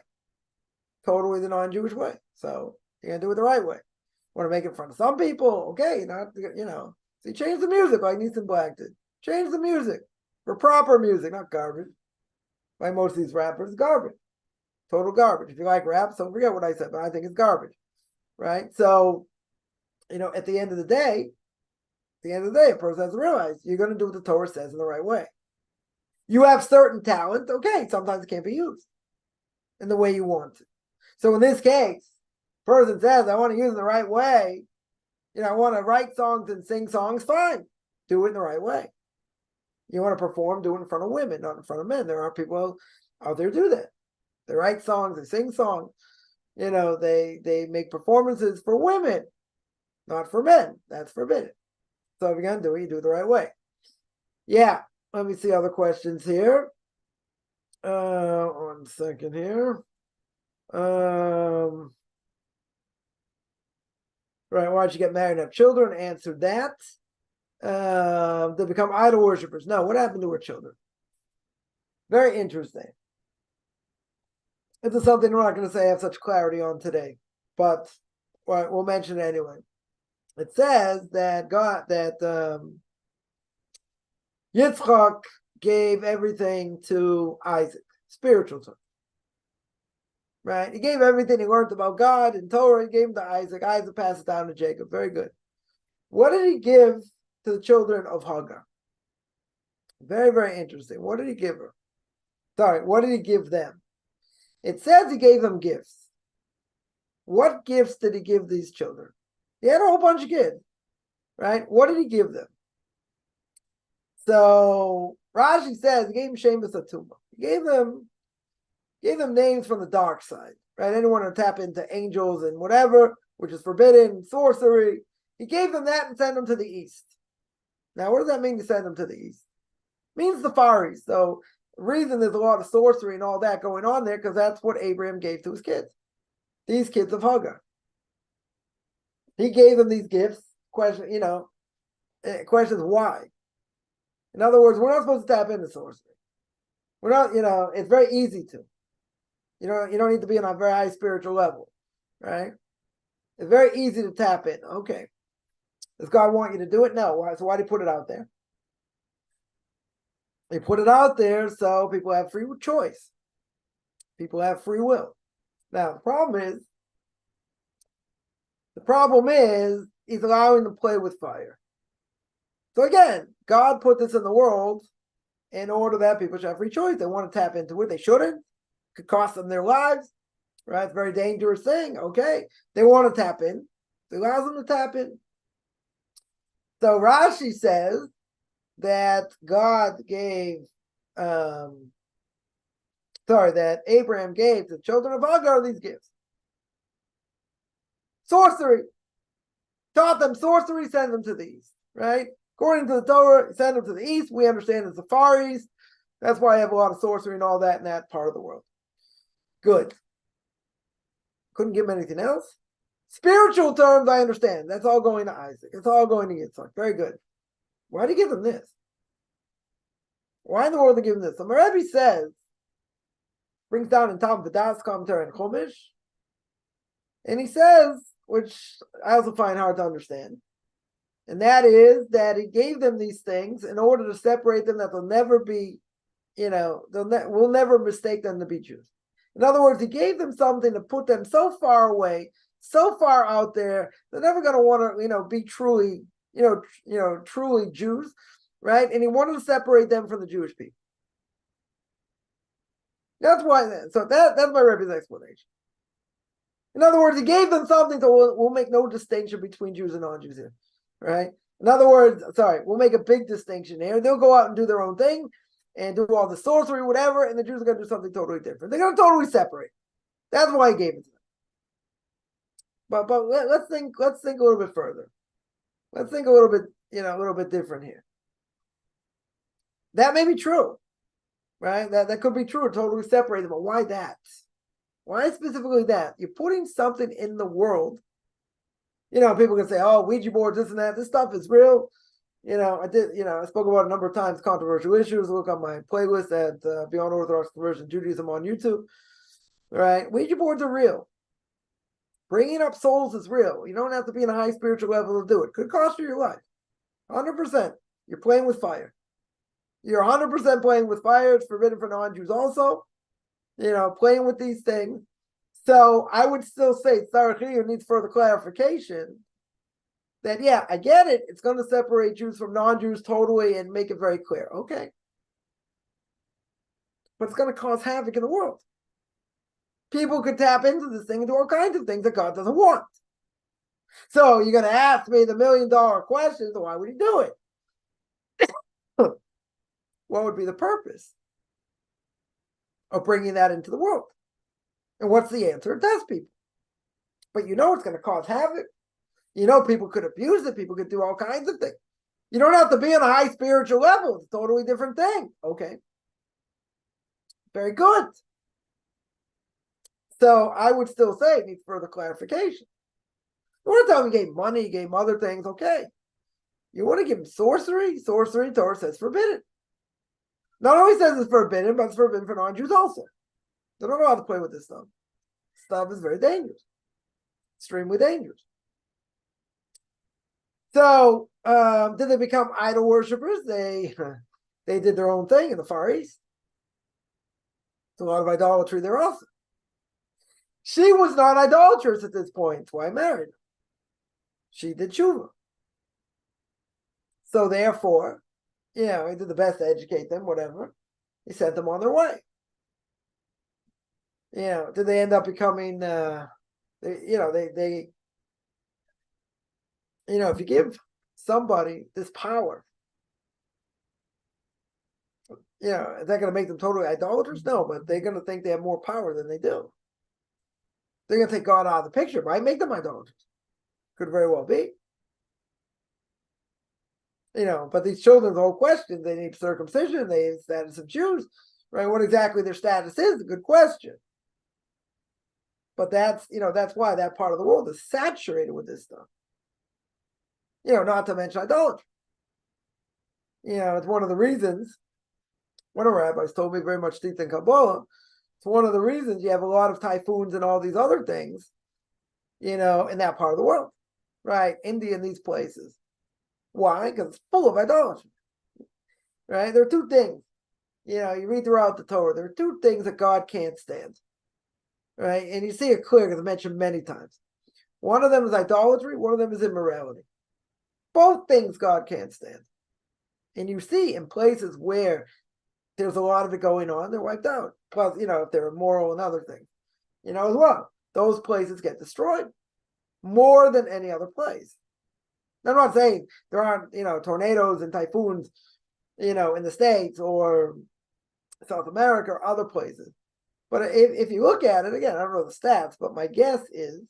Totally the non-Jewish way. So you're going to do it the right way. Want to make it in front of some people? Okay, so you change the music like Neeson Black did. Change the music for proper music, not garbage. Like most of these rappers, garbage. Total garbage. If you like rap, so forget what I said, but I think it's garbage. Right? So, at the end of the day, a person has to realize you're going to do what the Torah says in the right way. You have certain talent, okay, sometimes it can't be used in the way you want to. So in this case, person says, I want to use it in the right way. I want to write songs and sing songs, fine. Do it in the right way. You want to perform, do it in front of women, not in front of men. There are people out there who do that. They write songs, they sing songs. They make performances for women, not for men. That's forbidden. So if you're going to do it, you do it the right way. Yeah. Let me see other questions here. 1 second here. Right, why'd you get married and have children? Answer that. They become idol worshippers. No, what happened to her children? Very interesting. This is something we're not going to say I have such clarity on today, but we'll mention it anyway. It says that Yitzchak gave everything to Isaac, spiritual term. Right? He gave everything he learned about God and Torah, he gave him to Isaac. Isaac passed it down to Jacob. Very good. What did he give to the children of Hagar? Very, very interesting. What did he give her? Sorry, what did he give them? It says he gave them gifts. What gifts did he give these children? He had a whole bunch of kids, right? What did he give them? So Rashi says he gave them Shemus Atuma. He gave them names from the dark side, right? Anyone to tap into angels and whatever, which is forbidden, sorcery. He gave them that and sent them to the east. Now, what does that mean to send them to the east? It means the Far East. So the reason there's a lot of sorcery and all that going on there, because that's what Abraham gave to his kids. These kids of Hagar. He gave them these gifts. Question is why? In other words, we're not supposed to tap into sorcery. We're not, it's very easy to. You don't need to be on a very high spiritual level, right? It's very easy to tap in. Okay. Does God want you to do it? No. Why? So why did he put it out there? They put it out there so people have free choice. People have free will. Now, the problem is he's allowing them to play with fire. So again, God put this in the world in order that people should have free choice. They want to tap into it. They shouldn't. Could cost them their lives. Right? It's a very dangerous thing. Okay. They want to tap in. It allows them to tap in. So Rashi says that that Abraham gave to the children of Hagar these gifts. Sorcery. Taught them sorcery, send them to the east. Right? According to the Torah, send them to the east. We understand it's the Far East. That's why I have a lot of sorcery and all that in that part of the world. Good. Couldn't give him anything else. Spiritual terms, I understand. That's all going to Isaac. It's all going to Yitzchak. Very good. Why did he give him this? Why in the world did he give him this? So Rebbe says, brings down in Talmud Vidas commentary and Chumash, and he says, which I also find hard to understand, and that is that he gave them these things in order to separate them, that they'll never be, we'll never mistake them to be Jews. In other words, he gave them something to put them so far away so far out there, they're never going to want to, be truly, truly Jews, right? And he wanted to separate them from the Jewish people. That's why. So that's my Rebbe's explanation. In other words, he gave them something, so we'll make no distinction between Jews and non-Jews here, right? In other words, we'll make a big distinction here. They'll go out and do their own thing and do all the sorcery, whatever, and the Jews are going to do something totally different. They're going to totally separate. That's why he gave it to them. But let's think a little bit further. Let's think a little bit different here. That may be true, right? That could be true, totally separate them. But why that? Why specifically that? You're putting something in the world. People can say, "Oh, Ouija boards, this and that. This stuff is real." I spoke about a number of times controversial issues. Look on my playlist at Beyond Orthodox Conversion Judaism on YouTube. Right? Ouija boards are real. Bringing up souls is real. You don't have to be in a high spiritual level to do it. Could cost you your life. 100%. You're playing with fire. You're 100% playing with fire. It's forbidden for non-Jews also. Playing with these things. So I would still say Tzarech needs further clarification that, yeah, I get it. It's going to separate Jews from non-Jews totally and make it very clear. Okay. But it's going to cause havoc in the world. People could tap into this thing and do all kinds of things that God doesn't want. So you're going to ask me the $1 million question, so why would he do it? What would be the purpose of bringing that into the world? And what's the answer? It does, people. But it's going to cause havoc. People could abuse it. People could do all kinds of things. You don't have to be on a high spiritual level. It's a totally different thing. Okay. Very good. So I would still say it needs further clarification. The one time he gave money, he gave other things, okay. You want to give him sorcery? Sorcery, Torah says forbidden. Not only says it's forbidden, but it's forbidden for non-Jews also. They don't know how to play with this stuff. Stuff is very dangerous. Extremely dangerous. So, did they become idol worshippers? They did their own thing in the Far East. There's a lot of idolatry there also. She was not idolatrous at this point. That's why I married her. She did tshuva. So therefore, he did the best to educate them, whatever. He sent them on their way. Did they end up becoming, if you give somebody this power, is that going to make them totally idolaters? No, but they're going to think they have more power than they do. They're going to take God out of the picture, might make them idolaters. Could very well be. But these children's whole questions, they need circumcision, they need status of Jews, right? What exactly their status is a good question. But that's why that part of the world is saturated with this stuff. Not to mention idolatry. It's one of the reasons, one of the rabbis told me very much deep in Kabbalah, it's one of the reasons you have a lot of typhoons and all these other things, in that part of the world, right? India and these places. Why? Because it's full of idolatry, right? There are two things, you read throughout the Torah, there are two things that God can't stand, right? And you see it clear because it's mentioned many times. One of them is idolatry, one of them is immorality. Both things God can't stand. And you see in places where there's a lot of it going on, they're wiped out. Plus, if they're immoral and other things, as well. Those places get destroyed more than any other place. Now, I'm not saying there aren't, tornadoes and typhoons, in the States or South America or other places. But if you look at it, again, I don't know the stats, but my guess is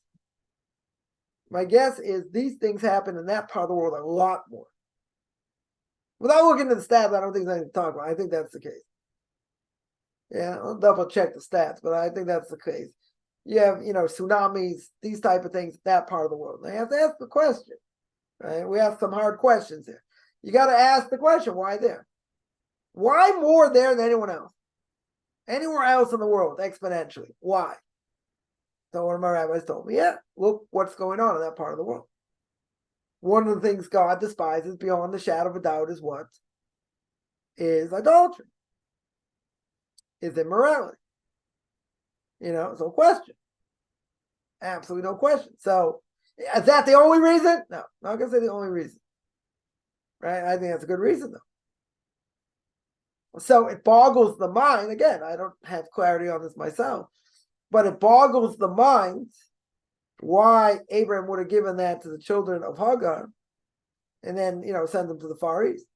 these things happen in that part of the world a lot more. Without looking at the stats, I don't think there's anything to talk about. I think that's the case. Yeah, I'll double check the stats, but I think that's the case. You have, tsunamis, these type of things, that part of the world. They have to ask the question, right? We have some hard questions here. You got to ask the question, why there? Why more there than anyone else? Anywhere else in the world, exponentially. Why? So one of my rabbis told me, look what's going on in that part of the world. One of the things God despises beyond the shadow of a doubt is what? Is idolatry. Is immorality. It's no question. Absolutely no question. So is that the only reason? No, not gonna say the only reason. Right? I think that's a good reason though. So it boggles the mind. Again, I don't have clarity on this myself, but it boggles the mind why Abraham would have given that to the children of Hagar and then, send them to the Far East.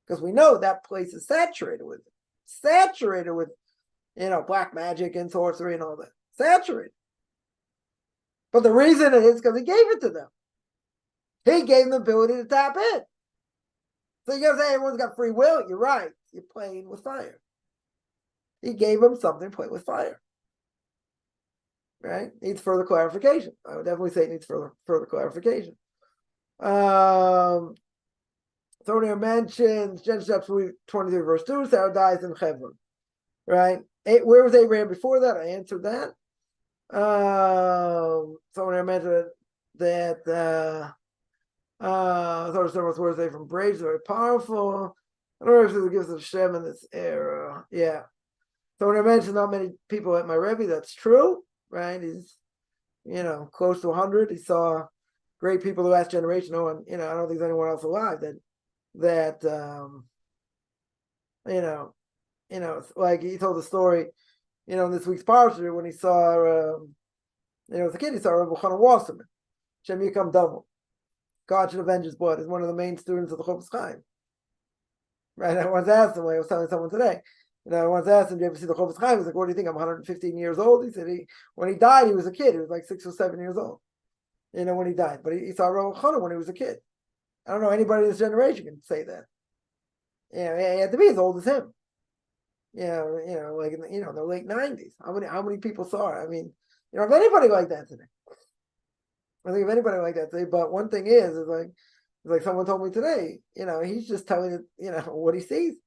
Because we know that place is saturated with black magic and sorcery and all that. Saturated. But the reason it is because he gave it to them. He gave them the ability to tap in. So you gotta say everyone's got free will. You're right. You're playing with fire. He gave them something to play with fire. Right? Needs further clarification. I would definitely say it needs further clarification. So there mentions Genesis chapter 23, verse 2, Sarah dies in Hebron. Right? Where was Abraham before that? I answered that. Someone here mentioned that Someone's words say from Braves, very powerful. I don't know if it gives us Shem in this era. Yeah. So when I mentioned not many people at my Rebbe, that's true, right? He's, close to 100. He saw great people the last generation. No one, I don't think there's anyone else alive that like he told the story, in this week's parsha when he saw, as a kid, he saw Rabbi Chanan Wasserman, Shem Yikam Double. God should avenge his blood. He's one of the main students of the Chofetz Chaim. Right? I once asked him, I was telling someone today, I once asked him, do you ever see the Chofetz Chaim? He was like, what do you think? I'm 115 years old. He said when he died, he was a kid. He was like 6 or 7 years old, when he died. But he saw Rabbi Chanan when he was a kid. I don't know anybody in this generation can say that. He had to be as old as him. Like in the late 90s. How many people saw it? I mean, if anybody like that today. I think if anybody like that today, but one thing is like someone told me today, he's just telling it, what he sees,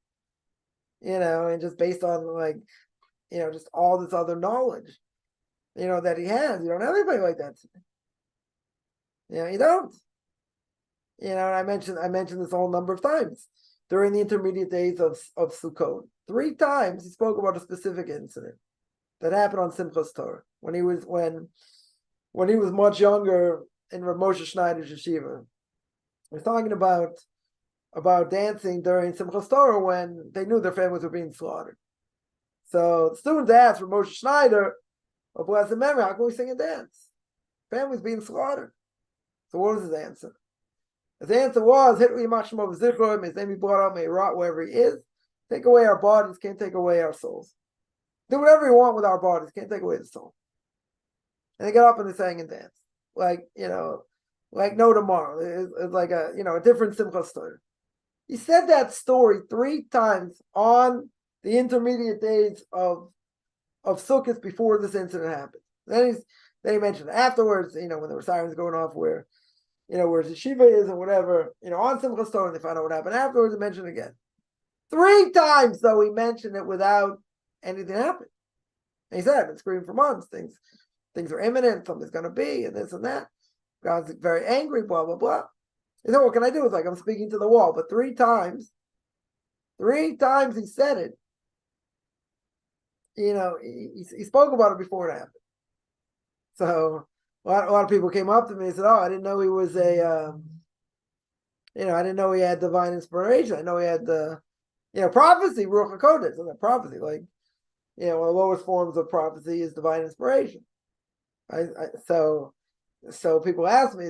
and just based on just all this other knowledge, that he has. You don't have anybody like that today. You don't. And I mentioned this a whole number of times during the intermediate days of Sukkot. 3 times he spoke about a specific incident that happened on Simchas Torah when he was much younger in Rav Moshe Schneider's yeshiva. We're talking about dancing during Simchas Torah when they knew their families were being slaughtered. So the students asked Rav Moshe Schneider, "Oh, blessed memory, how can we sing and dance? Families being slaughtered." So what was his answer? His answer was, "Hit Yimachshmo v'zichro, may his name be brought up, may he rot wherever he is. Take away our bodies, can't take away our souls. Do whatever you want with our bodies, can't take away the soul." And they got up and they sang and danced. Like no tomorrow. It's like a different Simchas Torah. He said that story 3 times on the intermediate days of Sukkot before this incident happened. Then he mentioned afterwards, when there were sirens going off where his yeshiva is and whatever, on Simchas Torah, and they found out what happened afterwards and mentioned it again. 3 times though he mentioned it without anything happening. And he said, I've been screaming for months, things are imminent, something's going to be, and this and that. God's very angry, blah, blah, blah. What can I do? It's like I'm speaking to the wall. But 3 times he said it. He spoke about it before it happened. So a lot of people came up to me and said, oh, I didn't know he was I didn't know he had divine inspiration. I know he had the, prophecy, Ruach HaKodesh, and the prophecy, one of the lowest forms of prophecy is divine inspiration. So people ask me,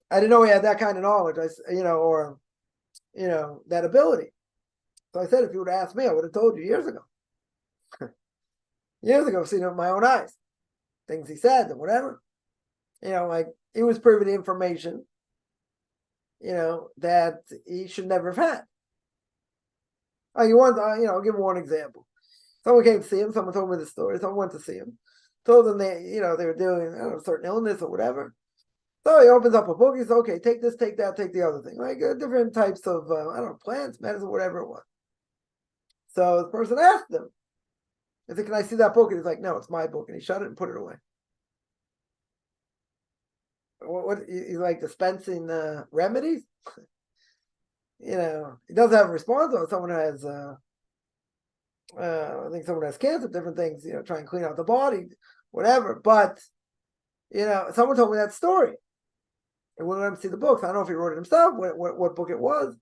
I didn't know he had that kind of knowledge, or that ability. So I said, if you would have asked me, I would have told you years ago. Years ago, I've seen it with my own eyes. Things he said and whatever. He was privy to information, that he should never have had. I'll give one example. Someone came to see him, someone told me the story, someone went to see him. Told them they were dealing with a certain illness or whatever. So he opens up a book. He says, okay, take this, take that, take the other thing. Different types of, plants, medicine, whatever it was. So the person asked him, I said, can I see that book? And he's like, no, it's my book. And he shut it and put it away. What he's like dispensing remedies? He doesn't have a response on someone who has, I think someone has cancer, different things, try and clean out the body. whatever. But, someone told me that story. And wouldn't let him see the books. I don't know if he wrote it himself, what book it was.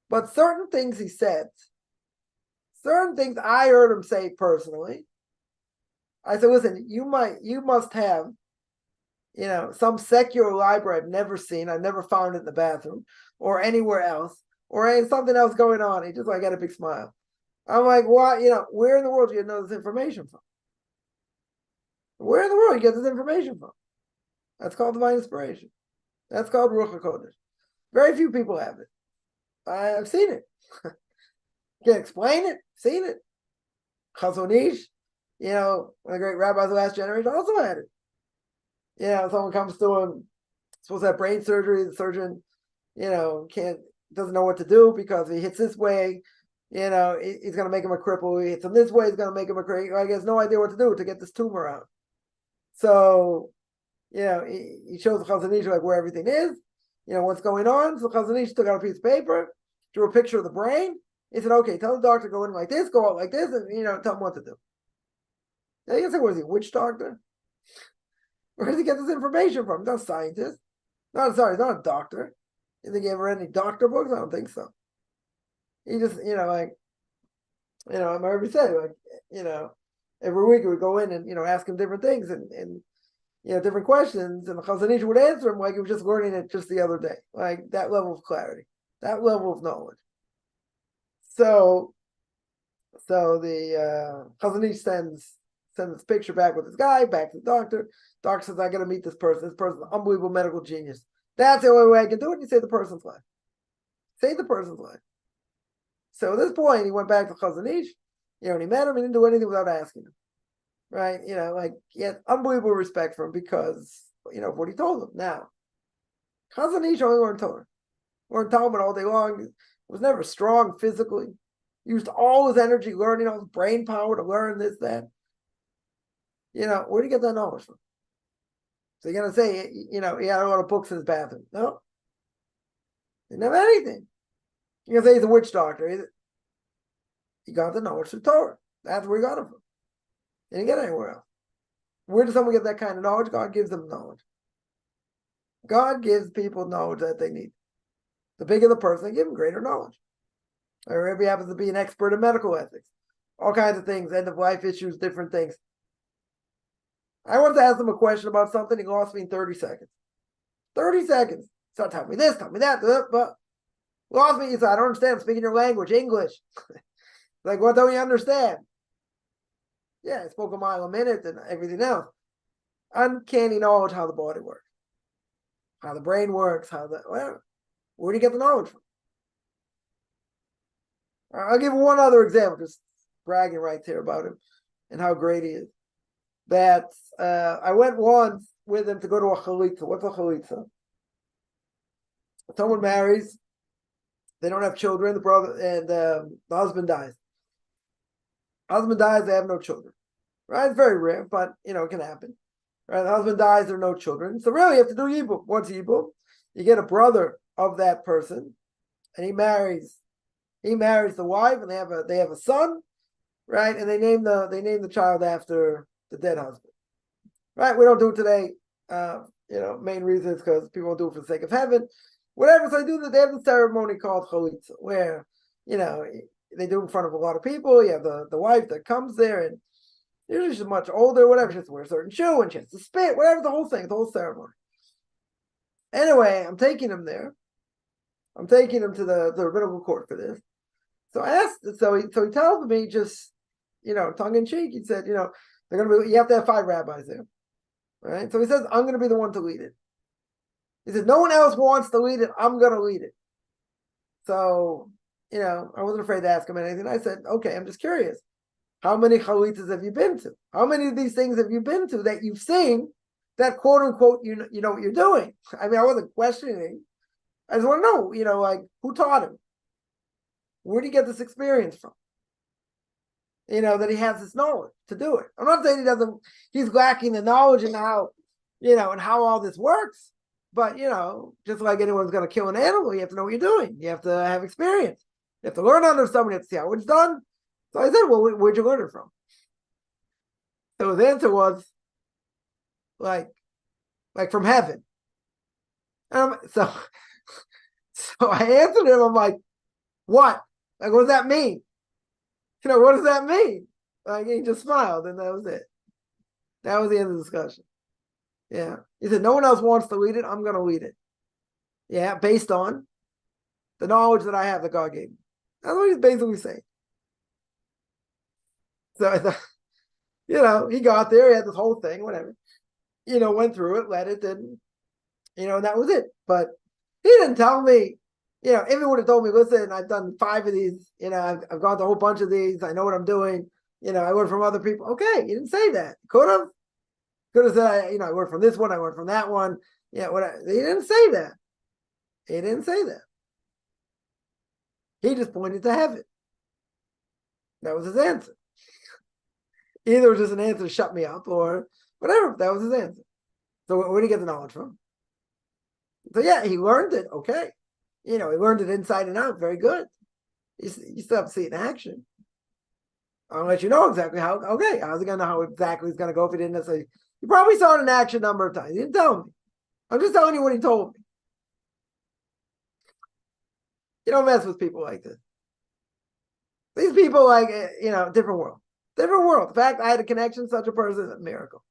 But certain things he said, certain things I heard him say personally. I said, listen, you must have, some secular library I've never seen. I've never found it in the bathroom or anywhere else, or something else going on. He just got a big smile. I'm like, what? Where in the world do you know this information from? Where in the world do you get this information from? That's called divine inspiration. That's called Ruach HaKodesh. Very few people have it. I've seen it. Can't explain it. Seen it. Chazon Ish, one of the great rabbis of the last generation, also had it. Someone comes to him, supposed to have brain surgery. The surgeon, doesn't know what to do because if he hits this way, he's going to make him a cripple. He hits him this way, he's going to make him a cripple. He has no idea what to do to get this tumor out. So, he shows the Chazon Ish where everything is, what's going on. So Chazon Ish took out a piece of paper, drew a picture of the brain. He said, okay, tell the doctor to go in like this, go out like this, and, tell him what to do. Now you can say, what is he, a witch doctor? Where does he get this information from? He's not a scientist. He's not a doctor. You think he ever read any doctor books? I don't think so. He just, I already said, every week we would go in and, ask him different things and different questions, and the Chazon Ish would answer him like he was just learning it just the other day. Like that level of clarity, that level of knowledge. So the Chazon Ish sends this picture back with this guy, back to the doctor. Doctor says, I got to meet this person. This person's an unbelievable medical genius. That's the only way I can do it. You save the person's life. Save the person's life. So at this point, he went back to Chazon Ish. When he met him, he didn't do anything without asking him. Right? He had unbelievable respect for him because, of what he told him. Now, Chazon Ish only learned Torah. Learned Talmud all day long. He was never strong physically. Used all his energy learning, all his brain power to learn this, that. Where do you get that knowledge from? So you're going to say, he had a lot of books in his bathroom. No. He didn't have anything. You're going to say he's a witch doctor. He got the knowledge through Torah. That's where he got it from. He didn't get it anywhere else. Where does someone get that kind of knowledge? God gives them knowledge. God gives people knowledge that they need. The bigger the person, they give them greater knowledge. Or if he happens to be an expert in medical ethics, all kinds of things, end of life issues, different things. I wanted to ask him a question about something. He lost me in 30 seconds. 30 seconds. So tell me this, tell me that. But lost me. He said, I don't understand. I'm speaking your language, English. Like, what don't you understand? Yeah, I spoke a mile a minute and everything else. Uncanny knowledge how the body works, how the brain works, where do you get the knowledge from? I'll give one other example, just bragging right there about him and how great he is. That I went once with him to go to a chalitza. What's a chalitza? Someone marries, they don't have children, the brother and the husband dies. Husband dies, they have no children. Right? It's very rare, but it can happen. Right? The husband dies, there are no children. So really you have to do yibum. What's yibum? You get a brother of that person, and he marries the wife, and they have a son, right? And they name the child after the dead husband. Right? We don't do it today. Main reason is because people don't do it for the sake of heaven. Whatever, so they have the ceremony called chalitza, where, they do it in front of a lot of people. You have the wife that comes there, and usually she's much older, whatever. She has to wear a certain shoe, and she has to spit, whatever, the whole thing, the whole ceremony. Anyway, I'm taking him there. I'm taking him to the rabbinical court for this. So I asked, so he tells me just, tongue in cheek, he said, you have to have 5 rabbis there. Right? So he says, I'm going to be the one to lead it. He said, no one else wants to lead it. I'm going to lead it. So, I wasn't afraid to ask him anything. I said, okay, I'm just curious. How many chalitzas have you been to? How many of these things have you been to that you've seen that quote unquote, you know what you're doing? I mean, I wasn't questioning. I just want to know, who taught him? Where did he get this experience from? That he has this knowledge to do it. I'm not saying he's lacking the knowledge and how, and how all this works. But, just like anyone's going to kill an animal, you have to know what you're doing. You have to have experience. You have to learn under someone. You have to see how it's done. So I said, well, where'd you learn it from? So his answer was, like from heaven. So I answered him. I'm like, what? Like, what does that mean? What does that mean? Like, he just smiled, and that was it. That was the end of the discussion. Yeah. He said, no one else wants to lead it. I'm going to lead it. Yeah, based on the knowledge that I have that God gave me. That's what he's basically saying. So I thought, he got there, he had this whole thing, whatever. Went through it, led it, and and that was it. But he didn't tell me, if he would have told me, listen, I've done 5 of these, I've gone to a whole bunch of these, I know what I'm doing, I learned from other people. Okay, he didn't say that. Could have said, I learned from this one, I learned from that one. Yeah, he didn't say that. He didn't say that. He just pointed to heaven. That was his answer. Either it was just an answer to shut me up or whatever. That was his answer. So where did he get the knowledge from? So yeah, he learned it. Okay. He learned it inside and out. Very good. You still have to see it in action. I'll let you know exactly how. Okay, how's he going to know how exactly he's going to go if he didn't say? You probably saw it in action a number of times. He didn't tell me. I'm just telling you what he told me. You don't mess with people like this. These people, different world. Different world. The fact I had a connection to such a person is a miracle.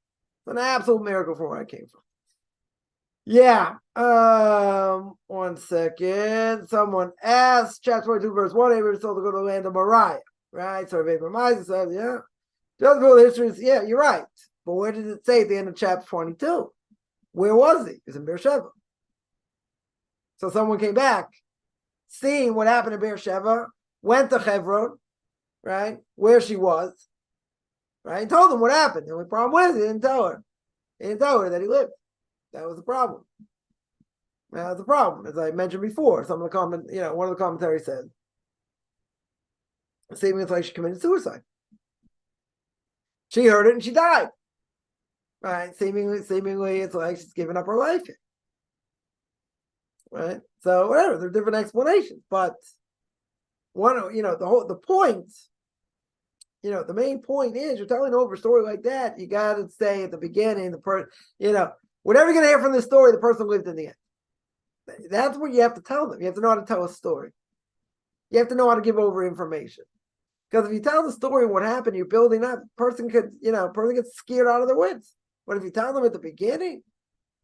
It's an absolute miracle from where I came from. Yeah. 1 second. Someone asked, chapter 22, verse 1, Abraham told to go to the land of Moriah. Right? So Abraham Isaac says, yeah. Just for the history, yeah, you're right. But where did it say at the end of chapter 22? Where was he? He was in Beersheba. So someone came back, seeing what happened in Beersheba, went to Hebron, right, where she was, right, and told them what happened. The only problem was he didn't tell her. He didn't tell her that he lived. That was the problem. That was the problem. As I mentioned before, one of the commentaries said, seemingly it's like she committed suicide. She heard it and she died. Right? Seemingly it's like she's given up her life. Right? So whatever, there are different explanations, but the point, the main point is you're telling over a story like that, you got to say at the beginning, whatever you're going to hear from this story, the person lived in the end. That's what you have to tell them. You have to know how to tell a story. You have to know how to give over information. Because if you tell the story what happened, you're building up, person gets scared out of their wits. But if you tell them at the beginning,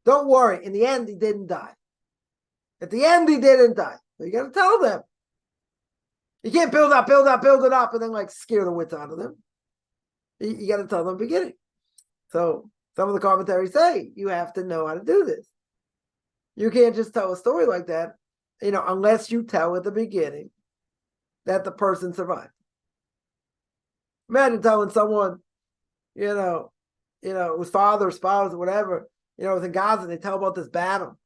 don't worry, in the end, he didn't die. At the end, he didn't die. So you got to tell them. You can't build it up, and then scare the wits out of them. You got to tell them at the beginning. So some of the commentaries say you have to know how to do this. You can't just tell a story like that, unless you tell at the beginning that the person survived. Imagine telling someone, whose father or spouse or whatever, was in Gaza, and they tell about this battle.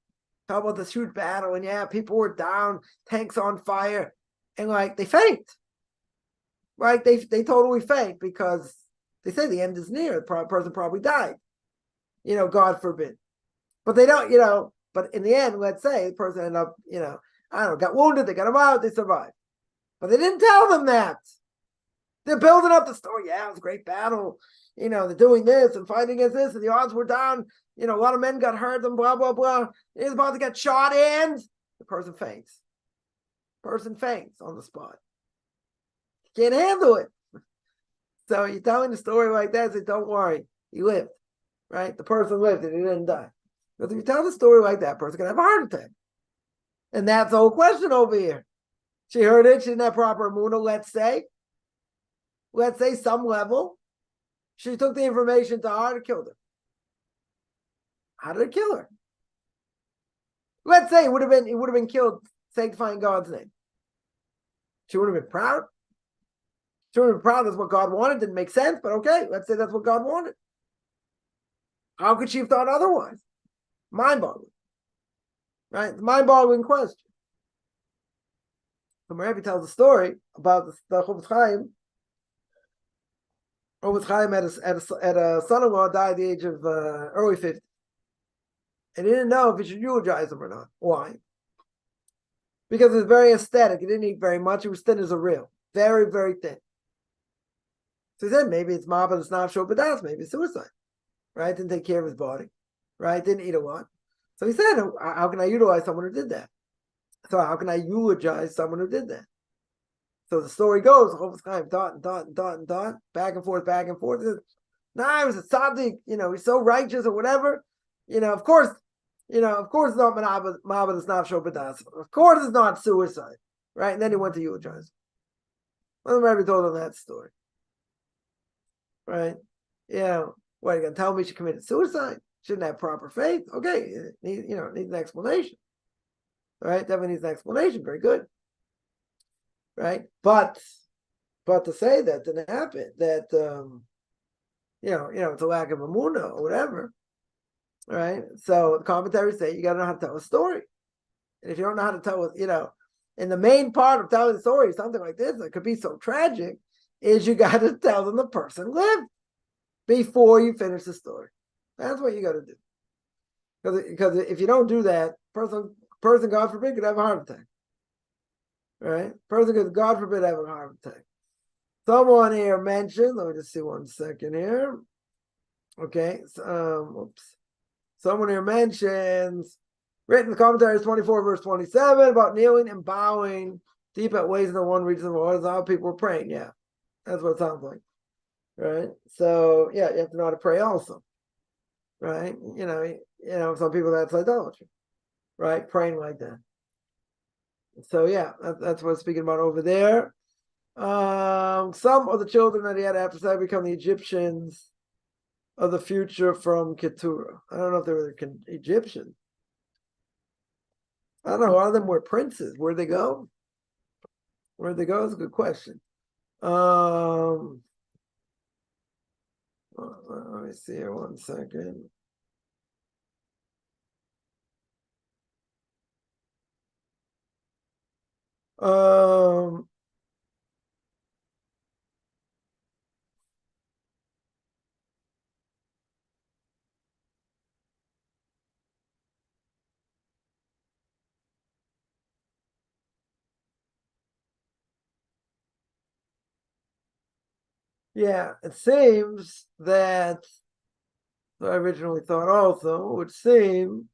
Tell about this huge battle, and yeah, people were down, tanks on fire, and they faint. Right? They totally faint because they say the end is near. The person probably died. God forbid. But they don't, but in the end, let's say the person ended up, got wounded, they got him out, they survived. But they didn't tell them that. They're building up the story. Yeah, it was a great battle. They're doing this and fighting against this, and the odds were down. A lot of men got hurt and blah, blah, blah. He's about to get shot and the person faints. Person faints on the spot. Can't handle it. So you're telling the story like that, say, don't worry, he lived. Right? The person lived and he didn't die. Because if you tell the story like that, person can have a heart attack. And that's the whole question over here. She heard it, she didn't have proper emunah, let's say some level. She took the information to heart and killed her. How did it kill her? Let's say it would have been killed sanctifying God's name. She would have been proud. She would have been proud. That's what God wanted. Didn't make sense, but okay, let's say that's what God wanted. How could she have thought otherwise? Mind-boggling. Right? Mind-boggling question. So Rebbe tells a story about the Chofetz Chaim. Chofetz Chaim had a son-in-law died at the age of early 50s. And he didn't know if he should eulogize him or not. Why? Because it was very aesthetic. He didn't eat very much. He was thin as a rail. Very, very thin. So he said, maybe it's Ma'abed, it's not Shobadas, maybe it's suicide. right? Didn't take care of his body, right? Didn't eat a lot. So he said, how can I utilize someone who did that? So how can I eulogize someone who did that? So the story goes, the whole time, thought, back and forth, back and forth. Nah, he was a tzaddik, he's so righteous or whatever. Of course, it's not Ma'abad is not Shobadas. Of course it's not suicide, right? And then he went to eulogize. Well, the Rebbe told him that story, right? What, are you going to tell me she committed suicide? Shouldn't have proper faith? Okay, needs an explanation, right? Definitely needs an explanation. Very good, right? But to say that didn't happen, that it's a lack of emunah or whatever, right? So the commentaries say you got to know how to tell a story, and if you don't know how to tell, in the main part of telling the story, something like this that could be so tragic, is you got to tell them the person lived before you finish the story. That's what you got to do. Because if you don't do that, person, God forbid, could have a heart attack. Right? Person could, God forbid, have a heart attack. Someone here mentioned, let me just see 1 second here. Okay. Someone here mentions, written in the commentaries 24 verse 27 about kneeling and bowing deep at ways in the one region of the world. How people were praying. Yeah. That's what it sounds like. Right? So yeah, you have to know how to pray also. Right? Some people, that's idolatry. Right? Praying like that. So yeah, that's what it's speaking about over there. Some of the children that he had after that become the Egyptians of the future from Keturah. I don't know if they were Egyptian. I don't know. A lot of them were princes. Where'd they go? Where'd they go? That's a good question. Let me see here 1 second. Yeah, it seems that I originally thought also it would seem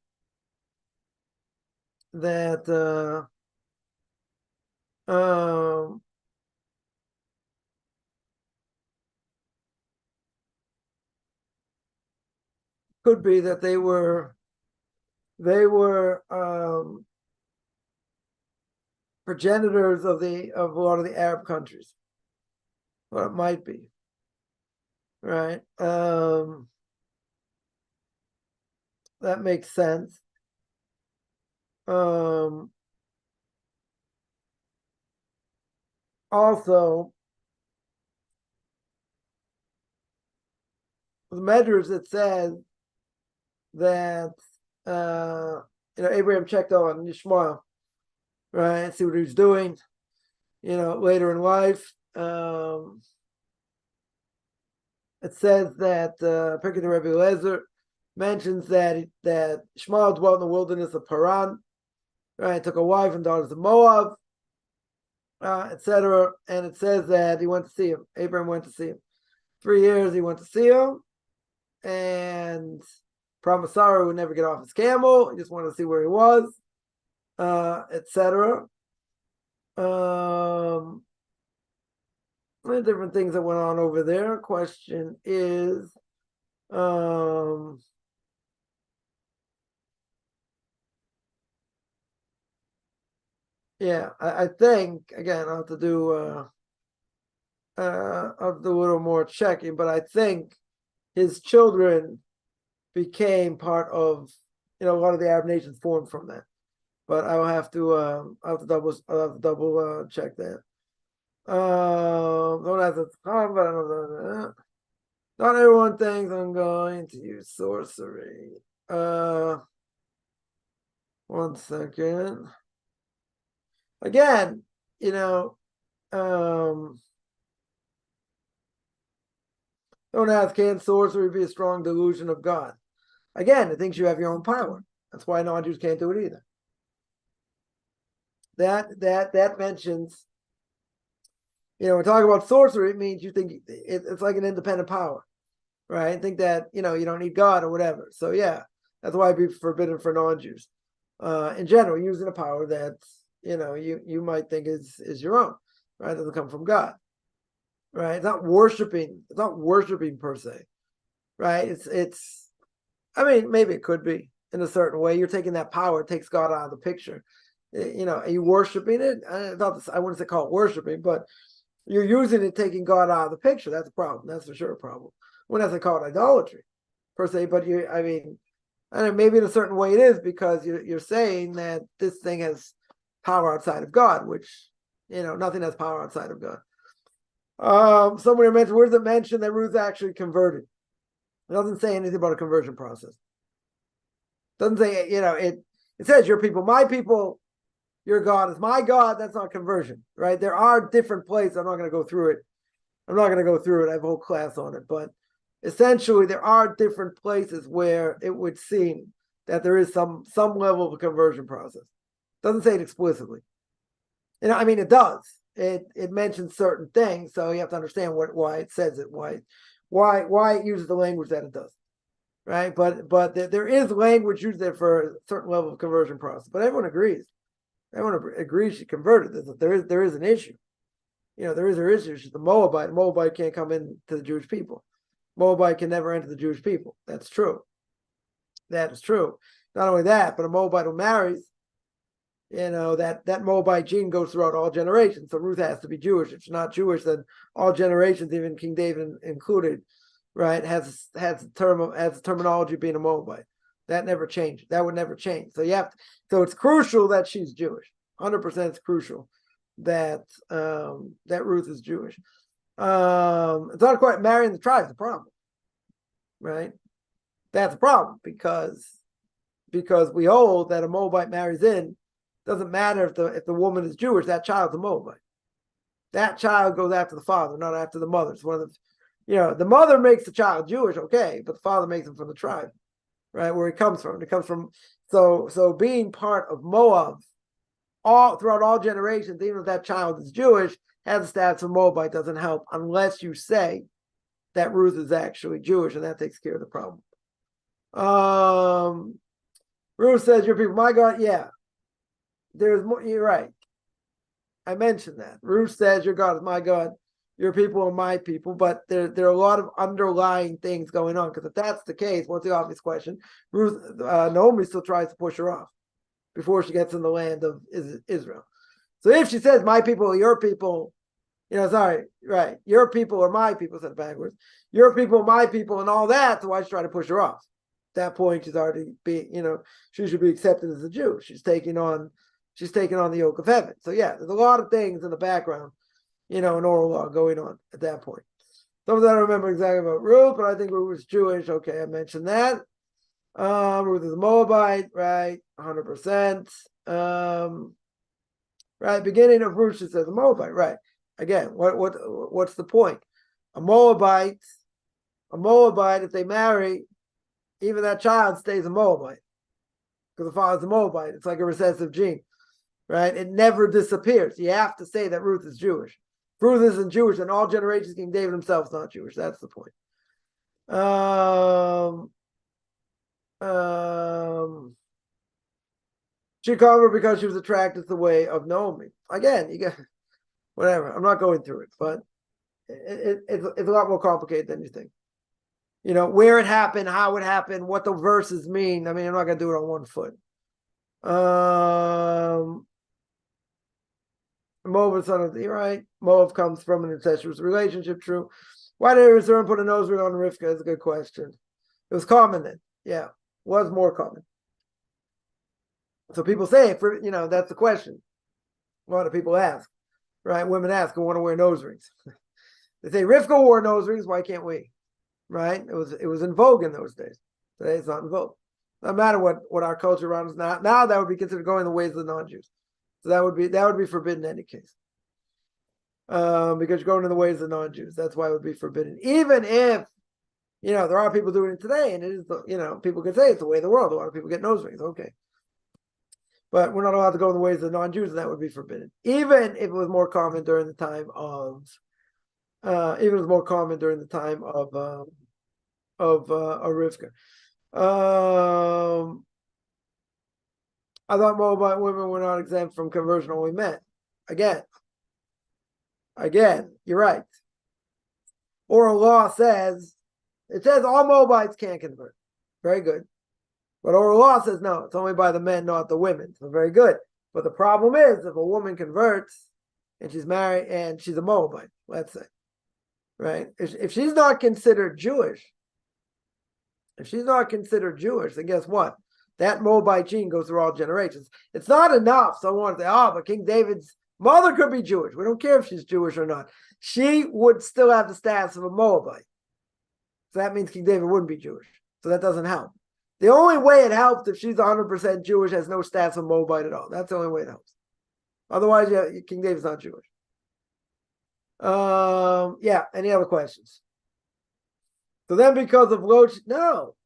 that could be that they were progenitors of a lot of the Arab countries. Well, it might be, right? That makes sense. Also, the Medrash that says that Abraham checked on Yishmael, right? See what he was doing, later in life. It says that Pirke Rebbe Lezer mentions that Shmuel dwelt in the wilderness of Paran, right? Took a wife and daughters of Moab, etc. And it says that he went to see him. Abraham went to see him. 3 years he went to see him, and promised Sarah would never get off his camel. He just wanted to see where he was, etc. Different things that went on over there. Question is, yeah, I think again I'll have to do a little more checking, but I think his children became part of a lot of the Arab nations formed from that. But I'll have to double check that. Don't have to talk about not everyone thinks I'm going to use sorcery. 1 second. Again, don't ask, can sorcery be a strong delusion of God? Again, it thinks you have your own power. That's why non-Jews can't do it either. That mentions, we're talking about sorcery, it means you think it's like an independent power, right? Think that, you don't need God or whatever. So yeah, that's why it'd be forbidden for non-Jews. In general, using a power that, you might think is your own, right? It doesn't come from God, right? It's not worshiping per se, right? I mean, maybe it could be in a certain way. You're taking that power, it takes God out of the picture. Are you worshiping it? I wouldn't say call it worshiping, but you're using it, taking God out of the picture. That's a problem. That's for sure a problem. I wouldn't have to call it idolatry per se, but I mean, maybe in a certain way it is, because you're saying that this thing has power outside of God, which, nothing has power outside of God. Somewhere mentioned, where does it mention that Ruth actually converted? It doesn't say anything about a conversion process. It doesn't say, it says your people, my people, your God is my God. That's not conversion, right? There are different places. I'm not going to go through it. I have a whole class on it, but essentially there are different places where it would seem that there is some level of a conversion process. It doesn't say it explicitly. I mean, it does. It mentions certain things, so you have to understand why it says it, why it uses the language that it does, right? But there is language used there for a certain level of conversion process. But everyone agrees. Everyone agrees she converted. There is an issue. There is an issue. She's the Moabite. The Moabite can't come into the Jewish people. Moabite can never enter the Jewish people. That's true. That is true. Not only that, but a Moabite who marries, that Moabite gene goes throughout all generations. So Ruth has to be Jewish. If she's not Jewish, then all generations, even King David included, right, has terminology being a Moabite. That never changed. That would never change. So so it's crucial that she's Jewish. 100% it's crucial that that Ruth is Jewish. It's not quite marrying the tribe, the problem, right? That's a problem, because we hold that a Moabite marries in. Doesn't matter if the woman is Jewish, that child's a Moabite. That child goes after the father, not after the mother. It's one of the mother makes the child Jewish, okay, but the father makes him from the tribe, right, where he comes from. It comes from so being part of Moab throughout all generations, even if that child is Jewish, has the status of Moabite, doesn't help unless you say that Ruth is actually Jewish, and that takes care of the problem. Ruth says, your people, my God, yeah. There's more, you're right. I mentioned that. Ruth says, your God is my God, your people are my people, but there are a lot of underlying things going on, because if that's the case, what's the obvious question? Naomi still tries to push her off before she gets in the land of Israel. So if she says, my people are your people, your people are my people, said it backwards, your people are my people, and all that, so why should try to push her off? At that point, she's already she should be accepted as a Jew. She's taking on the yoke of heaven. So yeah, there's a lot of things in the background, in oral law going on at that point. Some of that I don't remember exactly about Ruth, but I think Ruth was Jewish. Okay, I mentioned that. Ruth is a Moabite, right? 100%. Right, beginning of Ruth, she says a Moabite, right? Again, what's the point? A Moabite, if they marry, even that child stays a Moabite, because the father's a Moabite. It's like a recessive gene, right? It never disappears. You have to say that Ruth is Jewish. If Ruth isn't Jewish, and all generations, King David himself is not Jewish. That's the point. She covered because she was attracted to the way of Naomi. Again, you get whatever. I'm not going through it, but it's a lot more complicated than you think. Where it happened, how it happened, what the verses mean. I mean, I'm not going to do it on one foot. Moab, son of right. Moab comes from an incestuous relationship. True. Why did Israel put a nose ring on Rivka? That's a good question. It was common then. Yeah, was more common. So people say, that's the question. A lot of people ask, right? Women ask, who want to wear nose rings. They say Rivka wore nose rings. Why can't we? Right? It was in vogue in those days. Today it's not in vogue. No matter what our culture around us now. Now that would be considered going the ways of the non-Jews. So that would be forbidden in any case. Because you're going in the ways of the non-Jews. That's why it would be forbidden. Even if there are people doing it today, and it is people can say it's the way of the world. A lot of people get nose rings. Okay. But we're not allowed to go in the ways of the non-Jews, and that would be forbidden. Even if it was more common during the time of Rivka. I thought Moabite women were not exempt from conversion, only men. Again, you're right. Oral law says, it says all Moabites can't convert. Very good. But oral law says no, it's only by the men, not the women. So very good. But the problem is, if a woman converts and she's married and she's a Moabite, let's say, right? If she's not considered Jewish, then guess what? That Moabite gene goes through all generations. It's not enough. Someone say, oh, but King David's mother could be Jewish. We don't care if she's Jewish or not. She would still have the status of a Moabite. So that means King David wouldn't be Jewish. So that doesn't help. The only way it helps if she's 100% Jewish, has no status of Moabite at all. That's the only way it helps. Otherwise, yeah, King David's not Jewish. Yeah, any other questions? So then because of Loach, no.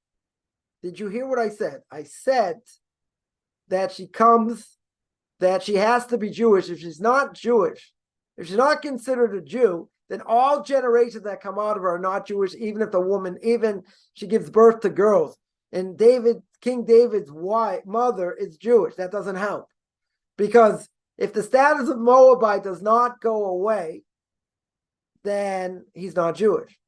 Did you hear what I said? I said that she has to be Jewish. If she's not Jewish, if she's not considered a Jew, then all generations that come out of her are not Jewish, even if the woman, even she gives birth to girls. And King David's mother is Jewish. That doesn't help. Because if the status of Moabite does not go away, then he's not Jewish.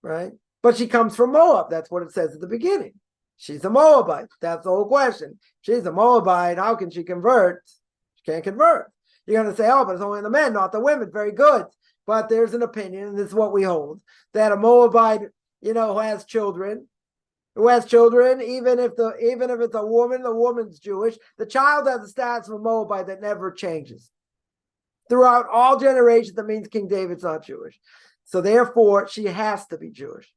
Right? But she comes from Moab. That's what it says at the beginning. She's a Moabite. That's the whole question. She's a Moabite. How can she convert? She can't convert. You're going to say, oh, but it's only the men, not the women. Very good. But there's an opinion, and this is what we hold, that a Moabite, who has children, even if it's a woman, the woman's Jewish, the child has the status of a Moabite that never changes. Throughout all generations, that means King David's not Jewish. So therefore, she has to be Jewish.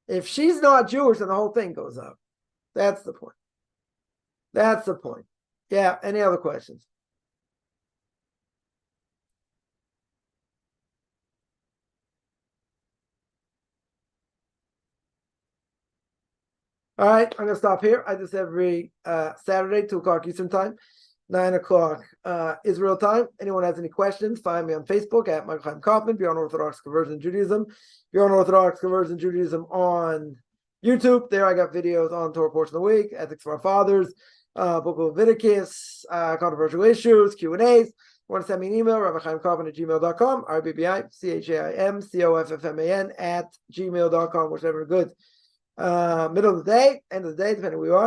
If she's not Jewish, then the whole thing goes up. That's the point. Yeah, any other questions? All right, I'm going to stop here. I do this every Saturday, 2 o'clock Eastern Time, 9 o'clock Israel time. Anyone has any questions, find me on Facebook at Michael Chaim Kaufman, Beyond Orthodox Conversion Judaism, Beyond Orthodox Conversion Judaism on YouTube. There I got videos on Torah Portion of the Week, Ethics for Our Fathers, Book of Leviticus, controversial issues, Q&As. Want to send me an email, rabbichaimkaufman@gmail.com, RBBICHAIMCOFFMAN @gmail.com, whichever good. Middle of the day, end of the day, depending where you are.